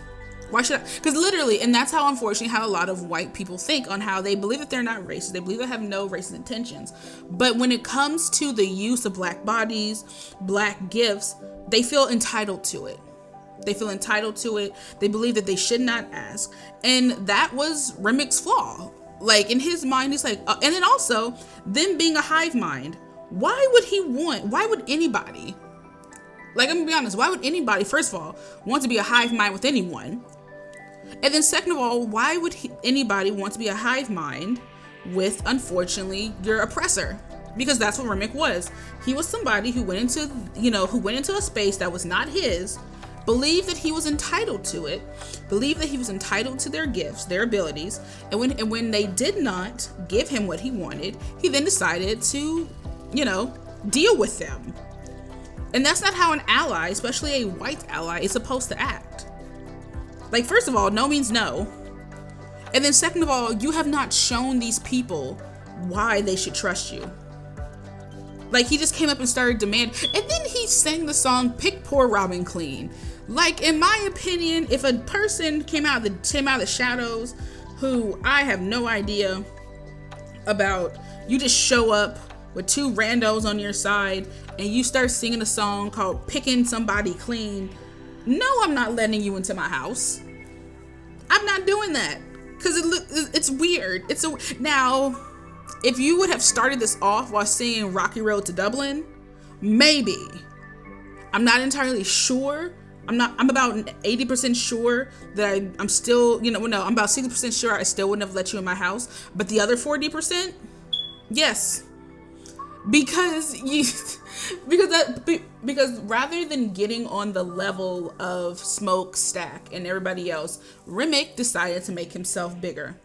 Why should I? Because literally, and that's how, unfortunately, how a lot of white people think on how they believe that they're not racist. They believe they have no racist intentions. But when it comes to the use of black bodies, black gifts, they feel entitled to it. They feel entitled to it. They believe that they should not ask. And that was Remick's flaw. Like, in his mind, he's like, and then also, them being a hive mind, why would anybody, like, I'm gonna be honest, why would anybody, first of all, want to be a hive mind with anyone? And then second of all, why would anybody want to be a hive mind with, unfortunately, your oppressor? Because that's what Remick was. He was somebody who went into a space that was not his, believed that he was entitled to it, believed that he was entitled to their gifts, their abilities, and when they did not give him what he wanted, he then decided to, deal with them. And that's not how an ally, especially a white ally, is supposed to act. Like, first of all, no means no. And then second of all, you have not shown these people why they should trust you. Like, he just came up and started demanding, and then he sang the song Pick Poor Robin Clean. Like, in my opinion, if a person came out of the shadows who I have no idea about, you just show up with two randos on your side and you start singing a song called Picking Somebody Clean, no, I'm not letting you into my house. I'm not doing that because it's weird. Now, if you would have started this off while singing Rocky Road to Dublin, maybe. I'm not entirely sure. I'm about 80% sure that I'm still, I'm about 60% sure I still wouldn't have let you in my house. But the other 40%, yes. Because rather than getting on the level of Smoke, Stack, and everybody else, Remick decided to make himself bigger.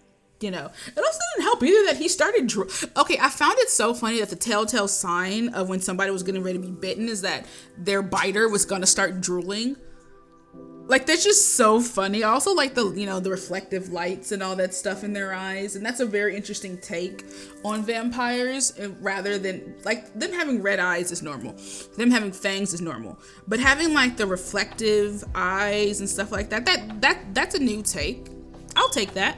It also didn't help either that he started Okay, I found it so funny that the telltale sign of when somebody was getting ready to be bitten is that their biter was going to start drooling. Like, that's just so funny. I also like the, the reflective lights and all that stuff in their eyes. And that's a very interesting take on vampires, rather than, like, them having red eyes is normal. Them having fangs is normal. But having, like, the reflective eyes and stuff like that's a new take. I'll take that.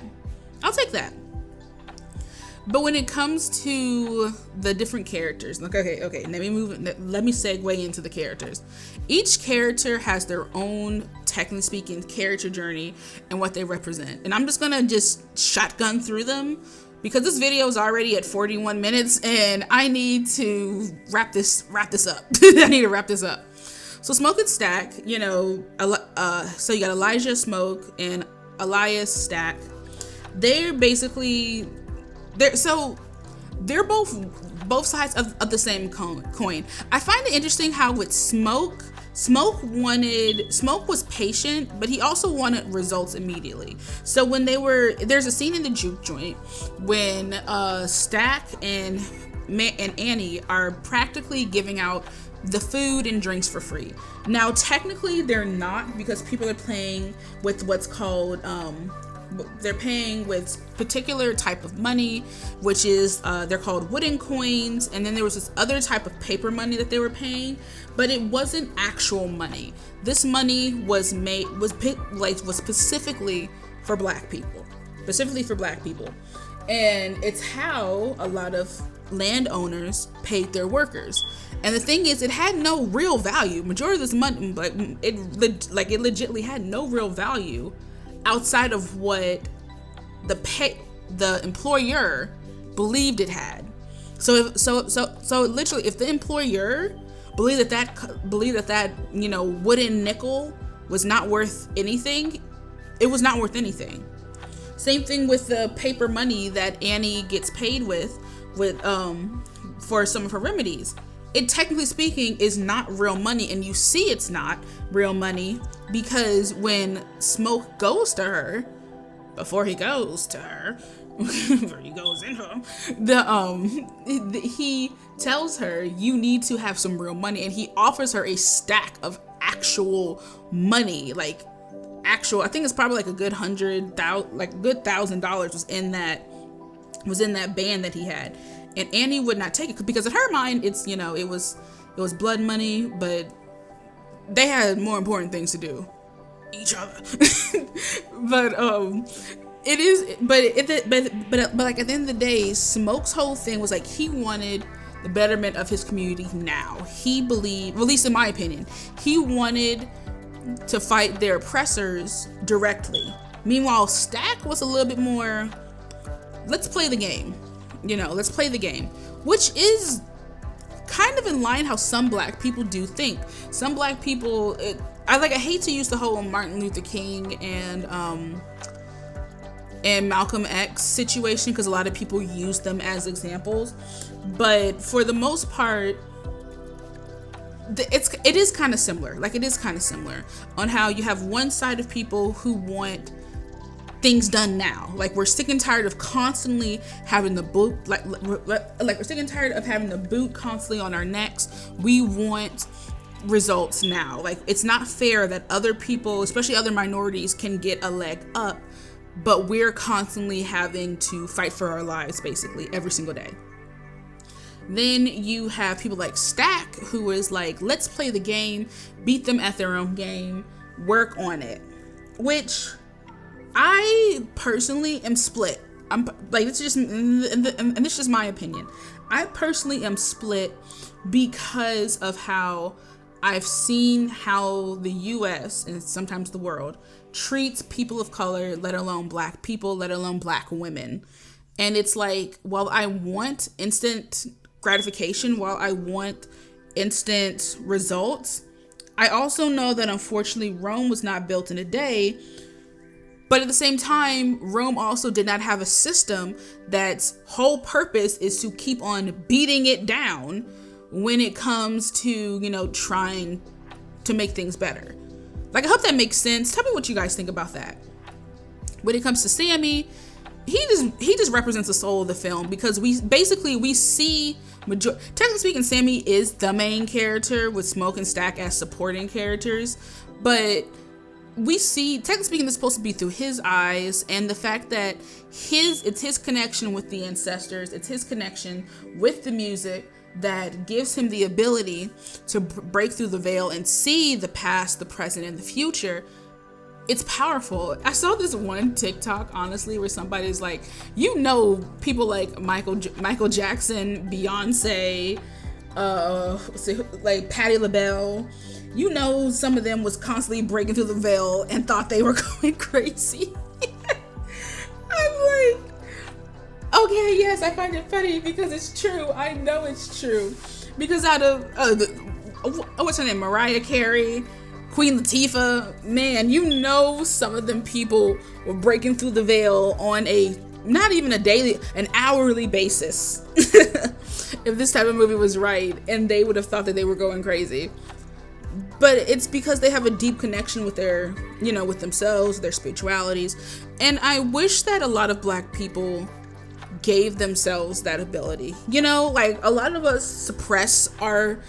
But when it comes to the different characters, like, okay, let me segue into the characters. Each character has their own, technically speaking, character journey and what they represent. And I'm just gonna shotgun through them because this video is already at 41 minutes and I need to wrap this up. I need to wrap this up. So Smoke and Stack, so you got Elijah Smoke and Elias Stack. They're both sides of the same coin. I find it interesting how with Smoke was patient, but he also wanted results immediately. So when there's a scene in the juke joint when Stack and Annie are practically giving out the food and drinks for free. Now technically they're not, because people are playing with what's called they're paying with particular type of money, which is they're called wooden coins, and then there was this other type of paper money that they were paying, but it wasn't actual money. This money was specifically for black people, and it's how a lot of landowners paid their workers. And the thing is, it had no real value. Majority of this money, it legitimately had no real value outside of what the employer believed it had. So literally, if the employer believed that wooden nickel was not worth anything, it was not worth anything. Same thing with the paper money that Annie gets paid with for some of her remedies. It, technically speaking, is not real money, and you see it's not real money because when Smoke goes to her, before he goes in her, he tells her, you need to have some real money, and he offers her a stack of actual money, I think it's probably like a good $100,000 was in that band that he had. And Annie would not take it because in her mind, it was blood money, but they had more important things to do, each other. But like at the end of the day, Smoke's whole thing was like he wanted the betterment of his community now. He believed, at least in my opinion, he wanted to fight their oppressors directly. Meanwhile, Stack was a little bit more, let's play the game. Which is kind of in line how some black people do think. Some black people, I hate to use the whole Martin Luther King and Malcolm X situation because a lot of people use them as examples, but for the most part, it is kind of similar. It is kind of similar on how you have one side of people who want things done now. We're sick and tired of constantly having the boot, we're sick and tired of having the boot constantly on our necks. We want results now. It's not fair that other people, especially other minorities, can get a leg up, but we're constantly having to fight for our lives basically every single day. Then you have people like Stack, who is like, let's play the game, beat them at their own game, work on it, which I personally am split. This is just my opinion. I personally am split because of how I've seen how the US and sometimes the world treats people of color, let alone black people, let alone black women. And it's like, while I want instant gratification, while I want instant results, I also know that unfortunately Rome was not built in a day. But at the same time, Rome also did not have a system that's whole purpose is to keep on beating it down when it comes to, trying to make things better. Like, I hope that makes sense. Tell me what you guys think about that. When it comes to Sammy, he just represents the soul of the film, because we see, technically speaking, Sammy is the main character with Smoke and Stack as supporting characters, but we see, technically speaking, this is supposed to be through his eyes, and the fact that it's his connection with the ancestors, it's his connection with the music that gives him the ability to break through the veil and see the past, the present, and the future. It's powerful. I saw this one TikTok, honestly, where somebody's like, people like Michael Jackson, Beyonce, like Patti LaBelle, some of them was constantly breaking through the veil and thought they were going crazy. I'm like, okay, yes, I find it funny because it's true. I know it's true. Because out of, what's her name? Mariah Carey, Queen Latifah, man, some of them people were breaking through the veil on not even a daily, an hourly basis. If this type of movie was right, and they would have thought that they were going crazy. But it's because they have a deep connection with their, with themselves, their spiritualities. And I wish that a lot of black people gave themselves that ability. Like, a lot of us suppress our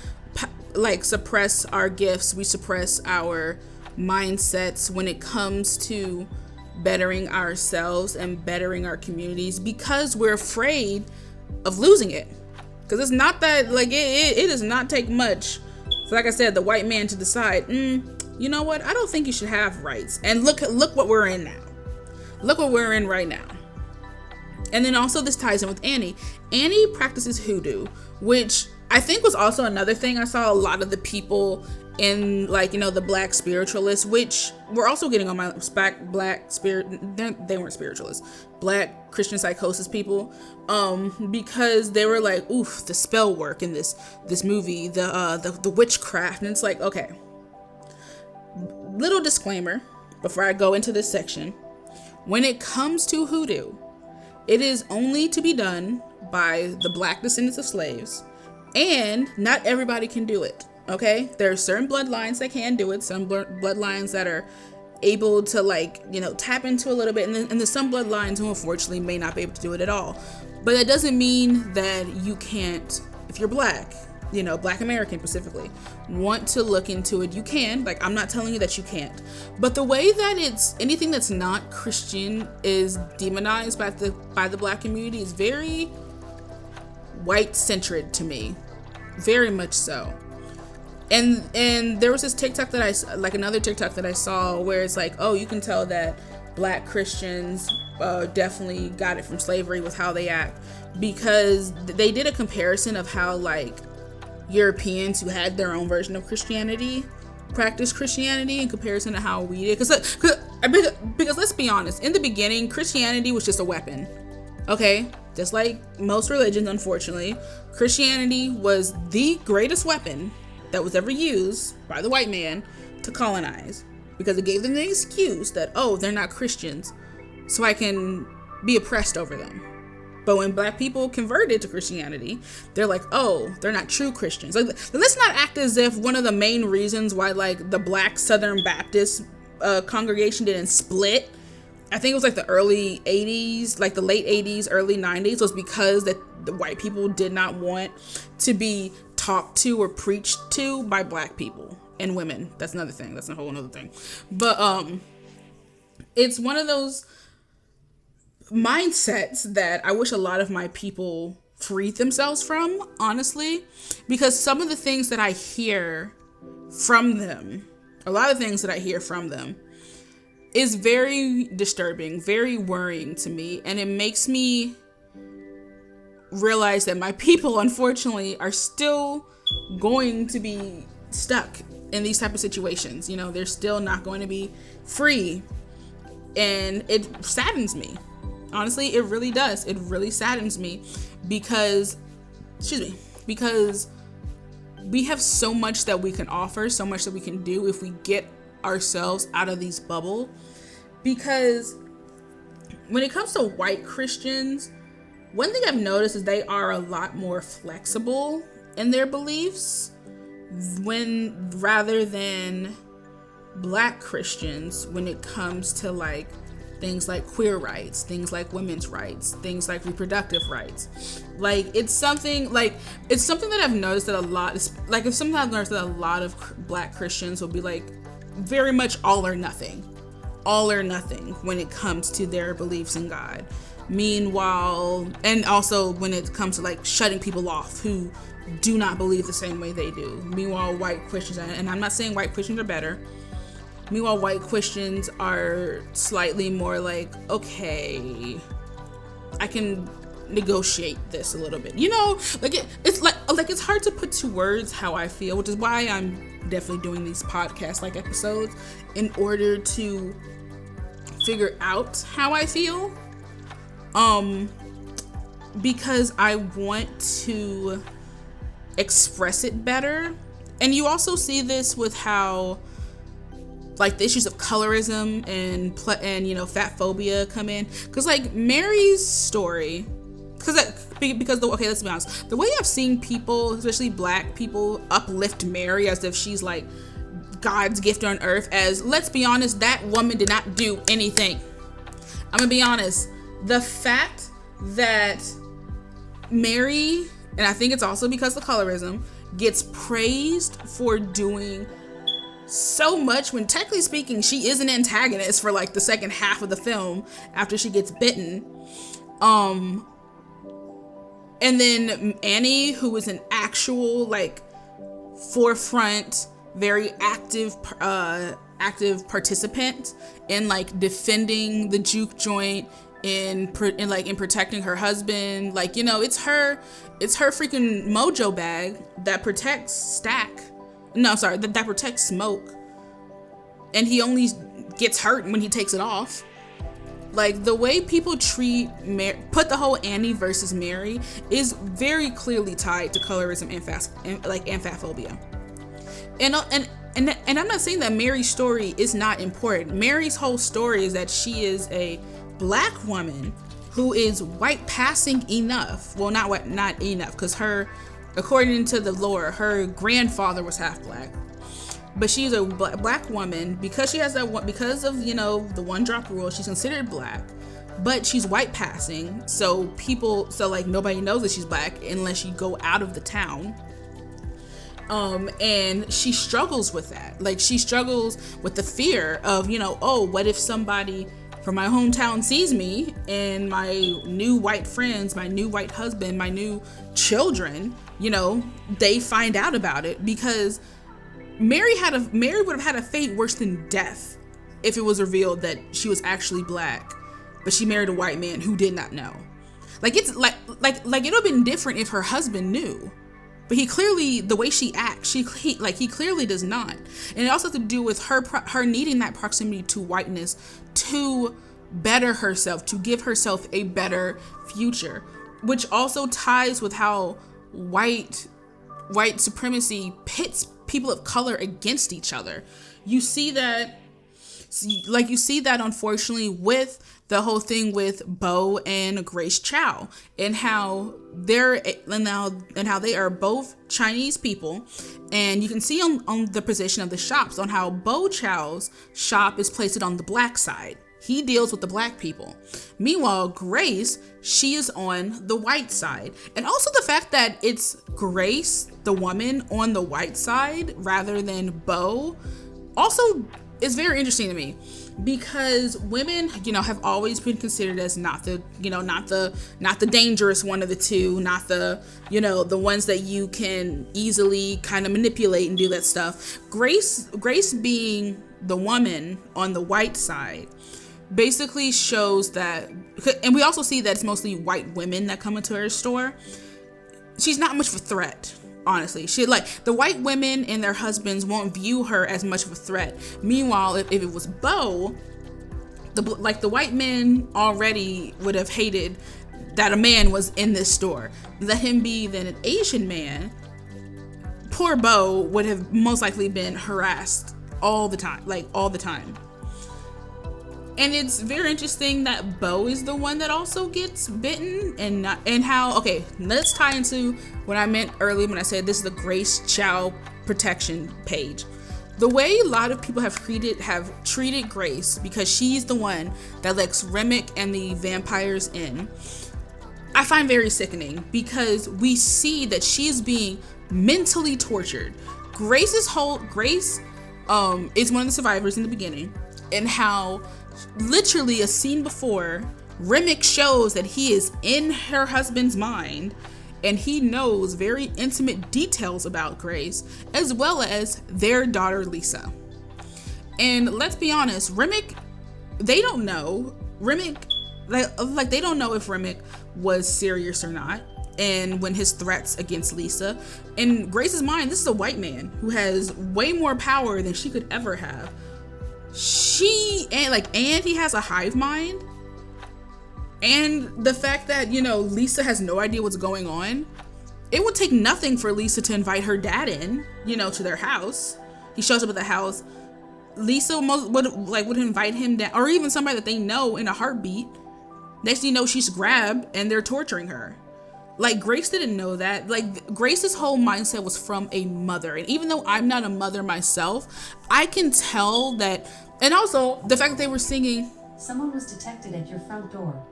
gifts. We suppress our mindsets when it comes to bettering ourselves and bettering our communities, because we're afraid of losing it. Because it's not that, like, it does not take much for, like I said, the white man to decide, you know what, I don't think you should have rights. And look what we're in now. Look what we're in right now. And then also this ties in with Annie. Annie practices hoodoo, which I think was also another thing. I saw a lot of the people in, like, the black spiritualists, which were also getting on my black spirit. They weren't spiritualists, black Christian psychosis people, because they were like, oof, the spell work in this movie, the witchcraft. And it's like, okay, little disclaimer before I go into this section. When it comes to hoodoo, it is only to be done by the black descendants of slaves, and not everybody can do it. Okay, there are certain bloodlines that can do it, some bloodlines that are able to tap into a little bit, and then there's some bloodlines who unfortunately may not be able to do it at all. But that doesn't mean that you can't, if you're black, black American specifically, want to look into it, you can. Like, I'm not telling you that you can't, but the way that it's anything that's not Christian is demonized by the black community is very white centered to me, very much so. And there was this TikTok another TikTok that I saw where it's like, oh, you can tell that black Christians definitely got it from slavery with how they act, because they did a comparison of how, like, Europeans who had their own version of Christianity practiced Christianity in comparison to how we did. Because let's be honest, in the beginning, Christianity was just a weapon. Okay? Just like most religions, unfortunately, Christianity was the greatest weapon that was ever used by the white man to colonize, because it gave them the excuse that, oh, they're not Christians, so I can be oppressed over them. But when black people converted to Christianity, they're like, oh, they're not true Christians. Like, let's not act as if one of the main reasons why, like, the black Southern Baptist congregation didn't split, I think it was like the early 80s, like the late 80s, early 90s, was because that the white people did not want to be talked to or preached to by black people and women. That's another thing. That's a whole another thing. But it's one of those mindsets that I wish a lot of my people freed themselves from, honestly, because some of the things that I hear from them, a lot of things that I hear from them is very disturbing, very worrying to me, and it makes me realize that my people, unfortunately, are still going to be stuck in these type of situations. You know, they're still not going to be free. And it saddens me. Honestly, it really does. It really saddens me because we have so much that we can offer, so much that we can do if we get ourselves out of these bubble. Because when it comes to white Christians, one thing I've noticed is they are a lot more flexible in their beliefs rather than black Christians when it comes to like things like queer rights, things like women's rights, things like reproductive rights. Like it's something that I've noticed that a lot of black Christians will be like very much all or nothing when it comes to their beliefs in God. Meanwhile, and also when it comes to like shutting people off who do not believe the same way they do. Meanwhile, white Christians, and I'm not saying white Christians are better. Meanwhile, white Christians are slightly more like, okay, I can negotiate this a little bit. You know, like it's hard to put to words how I feel, which is why I'm definitely doing these podcast like episodes in order to figure out how I feel. Because I want to express it better. And you also see this with how like the issues of colorism and you know, fat phobia come in, because like Mary's story, let's be honest, the way I've seen people, especially black people, uplift Mary as if she's like God's gift on earth, as, let's be honest, that woman did not do anything. I'm gonna be honest, the fact that Mary, and I think it's also because of colorism, gets praised for doing so much when technically speaking she is an antagonist for like the second half of the film after she gets bitten. And then Annie, who is an actual like forefront, very active participant in like defending the juke joint, in protecting her husband. Like, you know, it's her freaking mojo bag that protects that protects Smoke, and he only gets hurt when he takes it off. Like, the way people put the whole Annie versus Mary is very clearly tied to colorism and fat phobia. And I'm not saying that Mary's story is not important. Mary's whole story is that she is a black woman who is white passing enough. Well, not enough, because according to the lore, her grandfather was half black. But she's a black woman because of, you know, the one drop rule. She's considered black, but she's white passing. So like nobody knows that she's black unless you go out of the town. And she struggles with that. Like, she struggles with the fear of, you know, oh, what if somebody from my hometown sees me and my new white friends, my new white husband, my new children, you know, they find out about it. Because Mary would have had a fate worse than death if it was revealed that she was actually black, but she married a white man who did not know. Like, it's like it would have been different if her husband knew. But he clearly, the way she acts, he clearly does not. And it also has to do with her needing that proximity to whiteness to better herself, to give herself a better future, which also ties with how white supremacy pits people of color against each other. You see that unfortunately with the whole thing with Bo and Grace Chow, and how they are both Chinese people. And you can see on the position of the shops on how Bo Chow's shop is placed on the black side. He deals with the black people. Meanwhile, Grace, she is on the white side. And also the fact that it's Grace, the woman, on the white side rather than Bo, also is very interesting to me, because women, you know, have always been considered as not the dangerous one of the two, not the, you know, the ones that you can easily kind of manipulate and do that stuff. Grace being the woman on the white side basically shows that, and we also see that it's mostly white women that come into her store. She's not much of a threat, honestly. She, like, the white women and their husbands won't view her as much of a threat. Meanwhile, if it was Bo, the white men already would have hated that a man was in this store. Let him be then an Asian man, poor Bo would have most likely been harassed all the time. And it's very interesting that Bo is the one that also gets bitten, and how, okay, let's tie into what I meant earlier when I said this is the Grace Chow protection page. The way a lot of people have treated Grace, because she's the one that lets Remick and the vampires in, I find very sickening, because we see that she's being mentally tortured. Grace is one of the survivors in the beginning, and how literally a scene before, Remick shows that he is in her husband's mind, and he knows very intimate details about Grace, as well as their daughter Lisa. And let's be honest, Remick, they don't know. Remick, like they don't know if Remick was serious or not. And when his threats against Lisa, in Grace's mind, this is a white man who has way more power than she could ever have. And he has a hive mind. And the fact that, Lisa has no idea what's going on, it would take nothing for Lisa to invite her dad in, to their house. He shows up at the house. Lisa would invite him down, or even somebody that they know, in a heartbeat. Next thing you know, she's grabbed and they're torturing her. Like, Grace didn't know that. Like, Grace's whole mindset was from a mother. And even though I'm not a mother myself, I can tell that. And also, the fact that they were singing, "Someone was detected at your front door."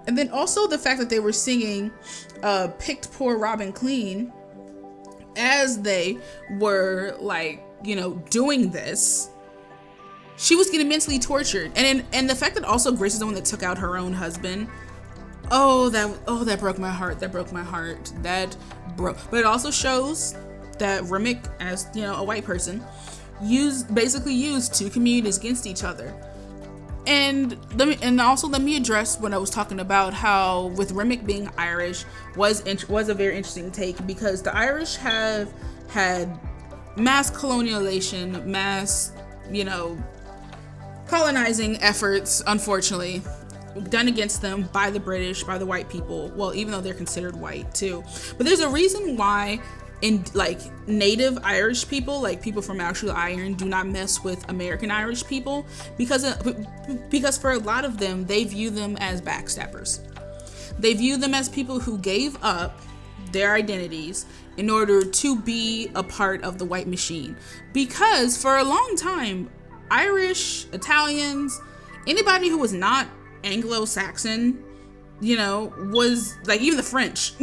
And then also the fact that they were singing "Picked Poor Robin Clean" as they were, doing this. She was getting mentally tortured. And the fact that also Grace is the one that took out her own husband. That broke my heart. But it also shows that Remick, as a white person, used two communities against each other. And let me address when I was talking about how, with Remick being Irish, was a very interesting take, because the Irish have had mass colonialization, mass colonizing efforts, unfortunately, done against them by the British, by the white people. Well, even though they're considered white too. But there's a reason why native Irish people, people from actual Ireland, do not mess with American Irish people, because for a lot of them, they view them as backstabbers. They view them as people who gave up their identities in order to be a part of the white machine. Because for a long time, Irish, Italians, anybody who was not Anglo-Saxon, was, even the French,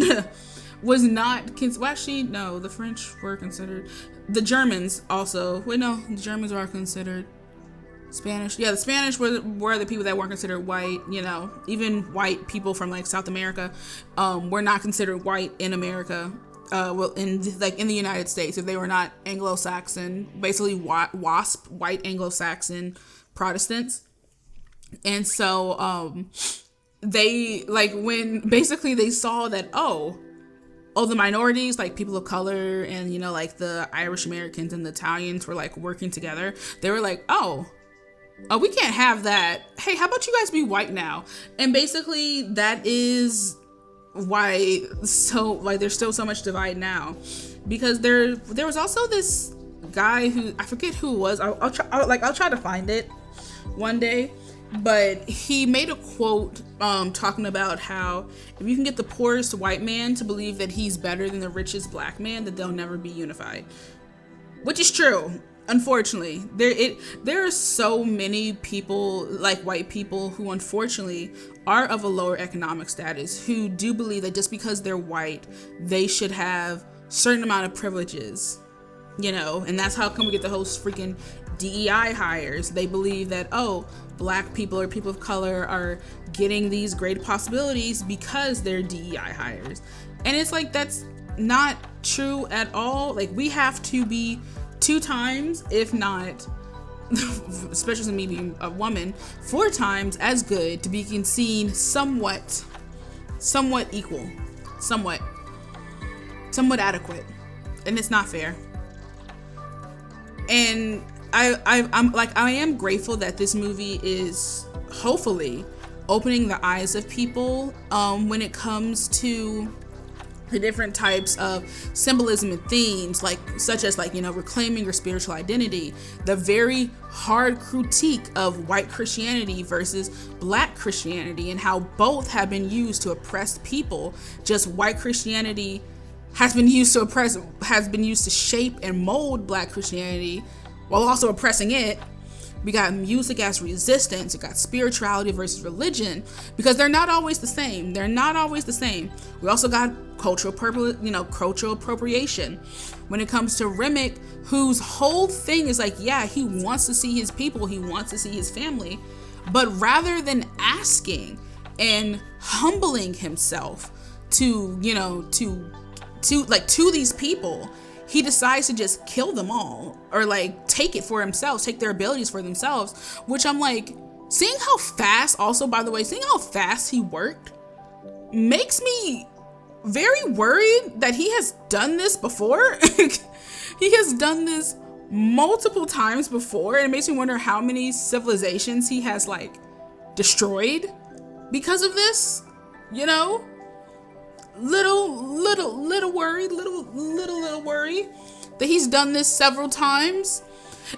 was not, the French were considered, the Germans also, the Germans are considered Spanish. Yeah, the Spanish were the people that weren't considered white, even white people from South America, were not considered white in America, in the United States, if they were not Anglo-Saxon, basically WASP, white Anglo-Saxon Protestants. And so, they, when basically they saw that, the minorities, people of color, and, the Irish Americans and the Italians were, working together, they were like, we can't have that. Hey, how about you guys be white now? And basically, that is why there's still so much divide now. Because there was also this guy who, I forget who it was, I'll try to find it one day. But he made a quote talking about how if you can get the poorest white man to believe that he's better than the richest black man, that they'll never be unified. Which is true, unfortunately. There are so many people, white people, who unfortunately are of a lower economic status, who do believe that just because they're white, they should have certain amount of privileges, and that's how come we get the whole freaking DEI hires. They believe that, black people or people of color are getting these great possibilities because they're DEI hires. And it's that's not true at all. We have to be 2 times, if not especially me being a woman, 4 times as good to be seen somewhat equal, somewhat adequate, and it's not fair. And I am grateful that this movie is hopefully opening the eyes of people when it comes to the different types of symbolism and themes, such as reclaiming your spiritual identity, the very hard critique of white Christianity versus black Christianity, and how both have been used to oppress people. Just white Christianity has been used to shape and mold black Christianity while also oppressing it. We got music as resistance. We got spirituality versus religion, because they're not always the same. We also got cultural appropriation. When it comes to Remick, whose whole thing is he wants to see his people, he wants to see his family, but rather than asking and humbling himself to these people, he decides to just kill them all, or take it for himself, take their abilities for themselves, which I'm seeing how fast he worked makes me very worried that he has done this before. He has done this multiple times before, and it makes me wonder how many civilizations he has destroyed because of this, little worry that he's done this several times.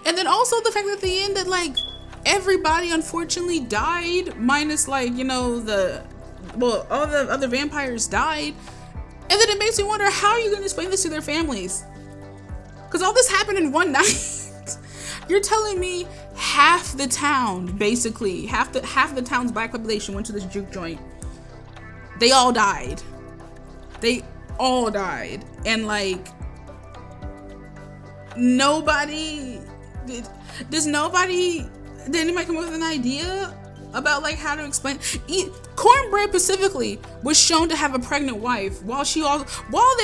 And then also the fact that at the end that everybody unfortunately died, minus all the other vampires died. And then it makes me wonder, how are you going to explain this to their families? Because all this happened in one night. You're telling me half the town, basically half the town's black population went to this juke joint. They all died. And did anybody come up with an idea about how to explain? Cornbread specifically was shown to have a pregnant wife while they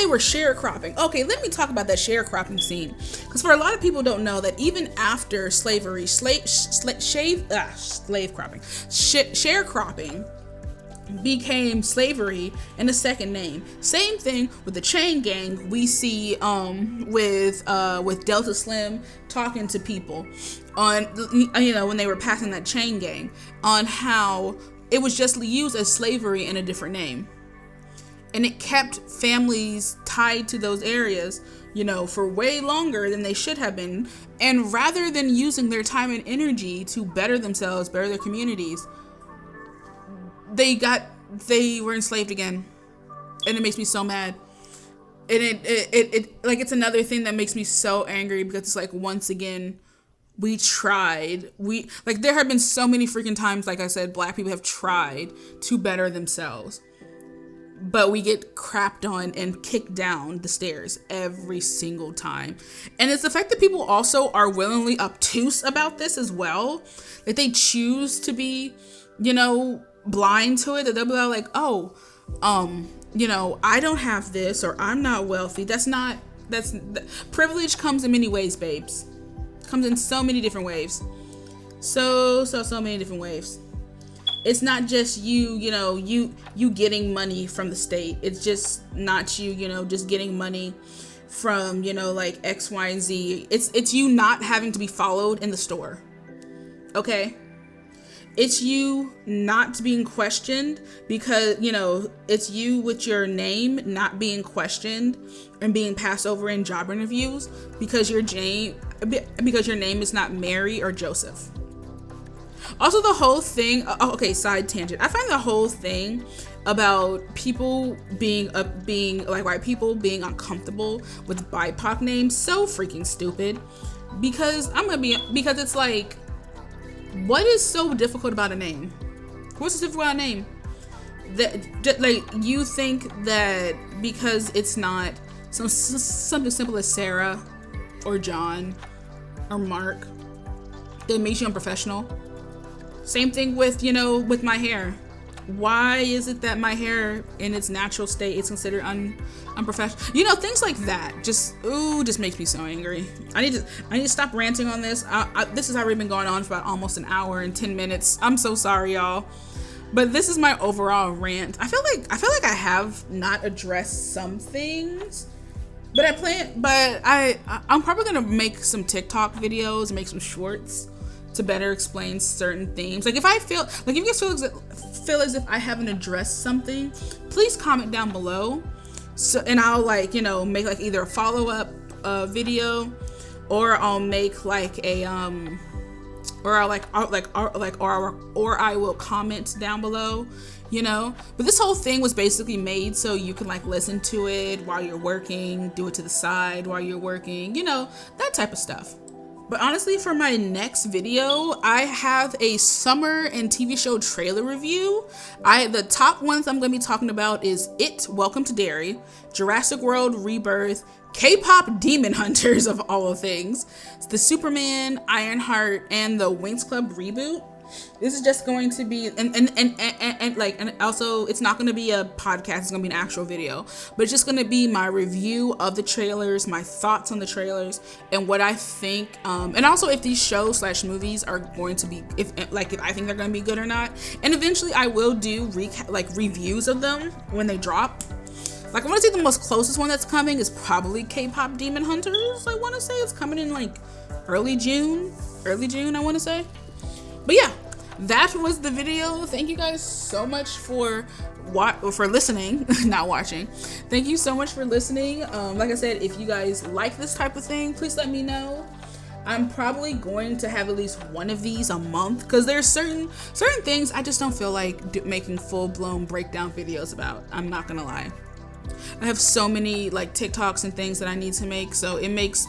were sharecropping. Okay, let me talk about that sharecropping scene, because for a lot of people don't know that even after slavery, sharecropping became slavery in a second name. Same thing with the chain gang. We see with Delta Slim talking to people on when they were passing that chain gang, on how it was just used as slavery in a different name, and it kept families tied to those areas for way longer than they should have been. And rather than using their time and energy to better themselves, better their communities, they were enslaved again. And it makes me so mad. And it's another thing that makes me so angry, because it's once again, we tried. There have been so many freaking times, like I said, black people have tried to better themselves, but we get crapped on and kicked down the stairs every single time. And it's the fact that people also are willingly obtuse about this as well. They choose to be, blind to it, that they'll be I don't have this, or I'm not wealthy. Privilege comes in many ways, babes. Comes in so many different ways. So many different ways. It's not just you getting money from the state. It's just not you just getting money from, X, Y, and Z. It's you not having to be followed in the store. Okay? It's you not being questioned, because, it's you with your name not being questioned and being passed over in job interviews because your name is not Mary or Joseph. Also, the whole thing, side tangent. I find the whole thing about people being white people being uncomfortable with BIPOC names so freaking stupid, because it's what is so difficult about a name? What's so difficult about a name? That you think that because it's not something simple as Sarah or John or Mark, that makes you unprofessional? Same thing with with my hair. Why is it that my hair in its natural state is considered unprofessional? You know, things like that just makes me so angry. I need to stop ranting on this. This has already been going on for about almost an hour and 10 minutes. I'm so sorry, y'all. But this is my overall rant. I feel like I have not addressed some things, but I'm probably gonna make some TikTok videos, make some shorts to better explain certain themes. Like if you guys feel as if I haven't addressed something, please comment down below. So, and I'll make like either a follow-up video, or I'll make like a or I will comment down below, But this whole thing was basically made so you can like listen to it while you're working, do it to the side while you're working, that type of stuff. But honestly, for my next video, I have a summer and TV show trailer review. The top ones I'm going to be talking about is It, Welcome to Derry, Jurassic World Rebirth, K-pop Demon Hunters of all things, the Superman, Ironheart, and the Winx Club reboot. This is just going to be and also it's not going to be a podcast, it's going to be an actual video, but it's just going to be my review of the trailers, my thoughts on the trailers, and what I think, and also if these shows / movies are going to be, if I think they're going to be good or not. And eventually I will do reviews of them when they drop. I want to say the most closest one that's coming is probably K-pop Demon Hunters. I want to say it's coming in early June, I want to say. But yeah, that was the video. Thank you guys so much for listening, not watching. Thank you so much for listening. Like I said, if you guys like this type of thing, please let me know. I'm probably going to have at least one of these a month, because there's certain things I just don't feel like making full-blown breakdown videos about. I'm not gonna lie. I have so many TikToks and things that I need to make, so it makes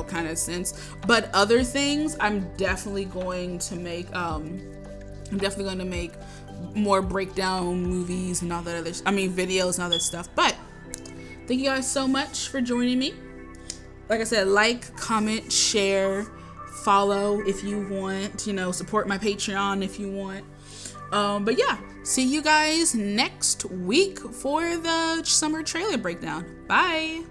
kind of sense. But other things I'm definitely going to make more breakdown movies and all that videos and all that stuff. But thank you guys so much for joining me. Like I said, comment, share, follow if you want, support my Patreon if you want. But yeah, see you guys next week for the summer trailer breakdown. Bye.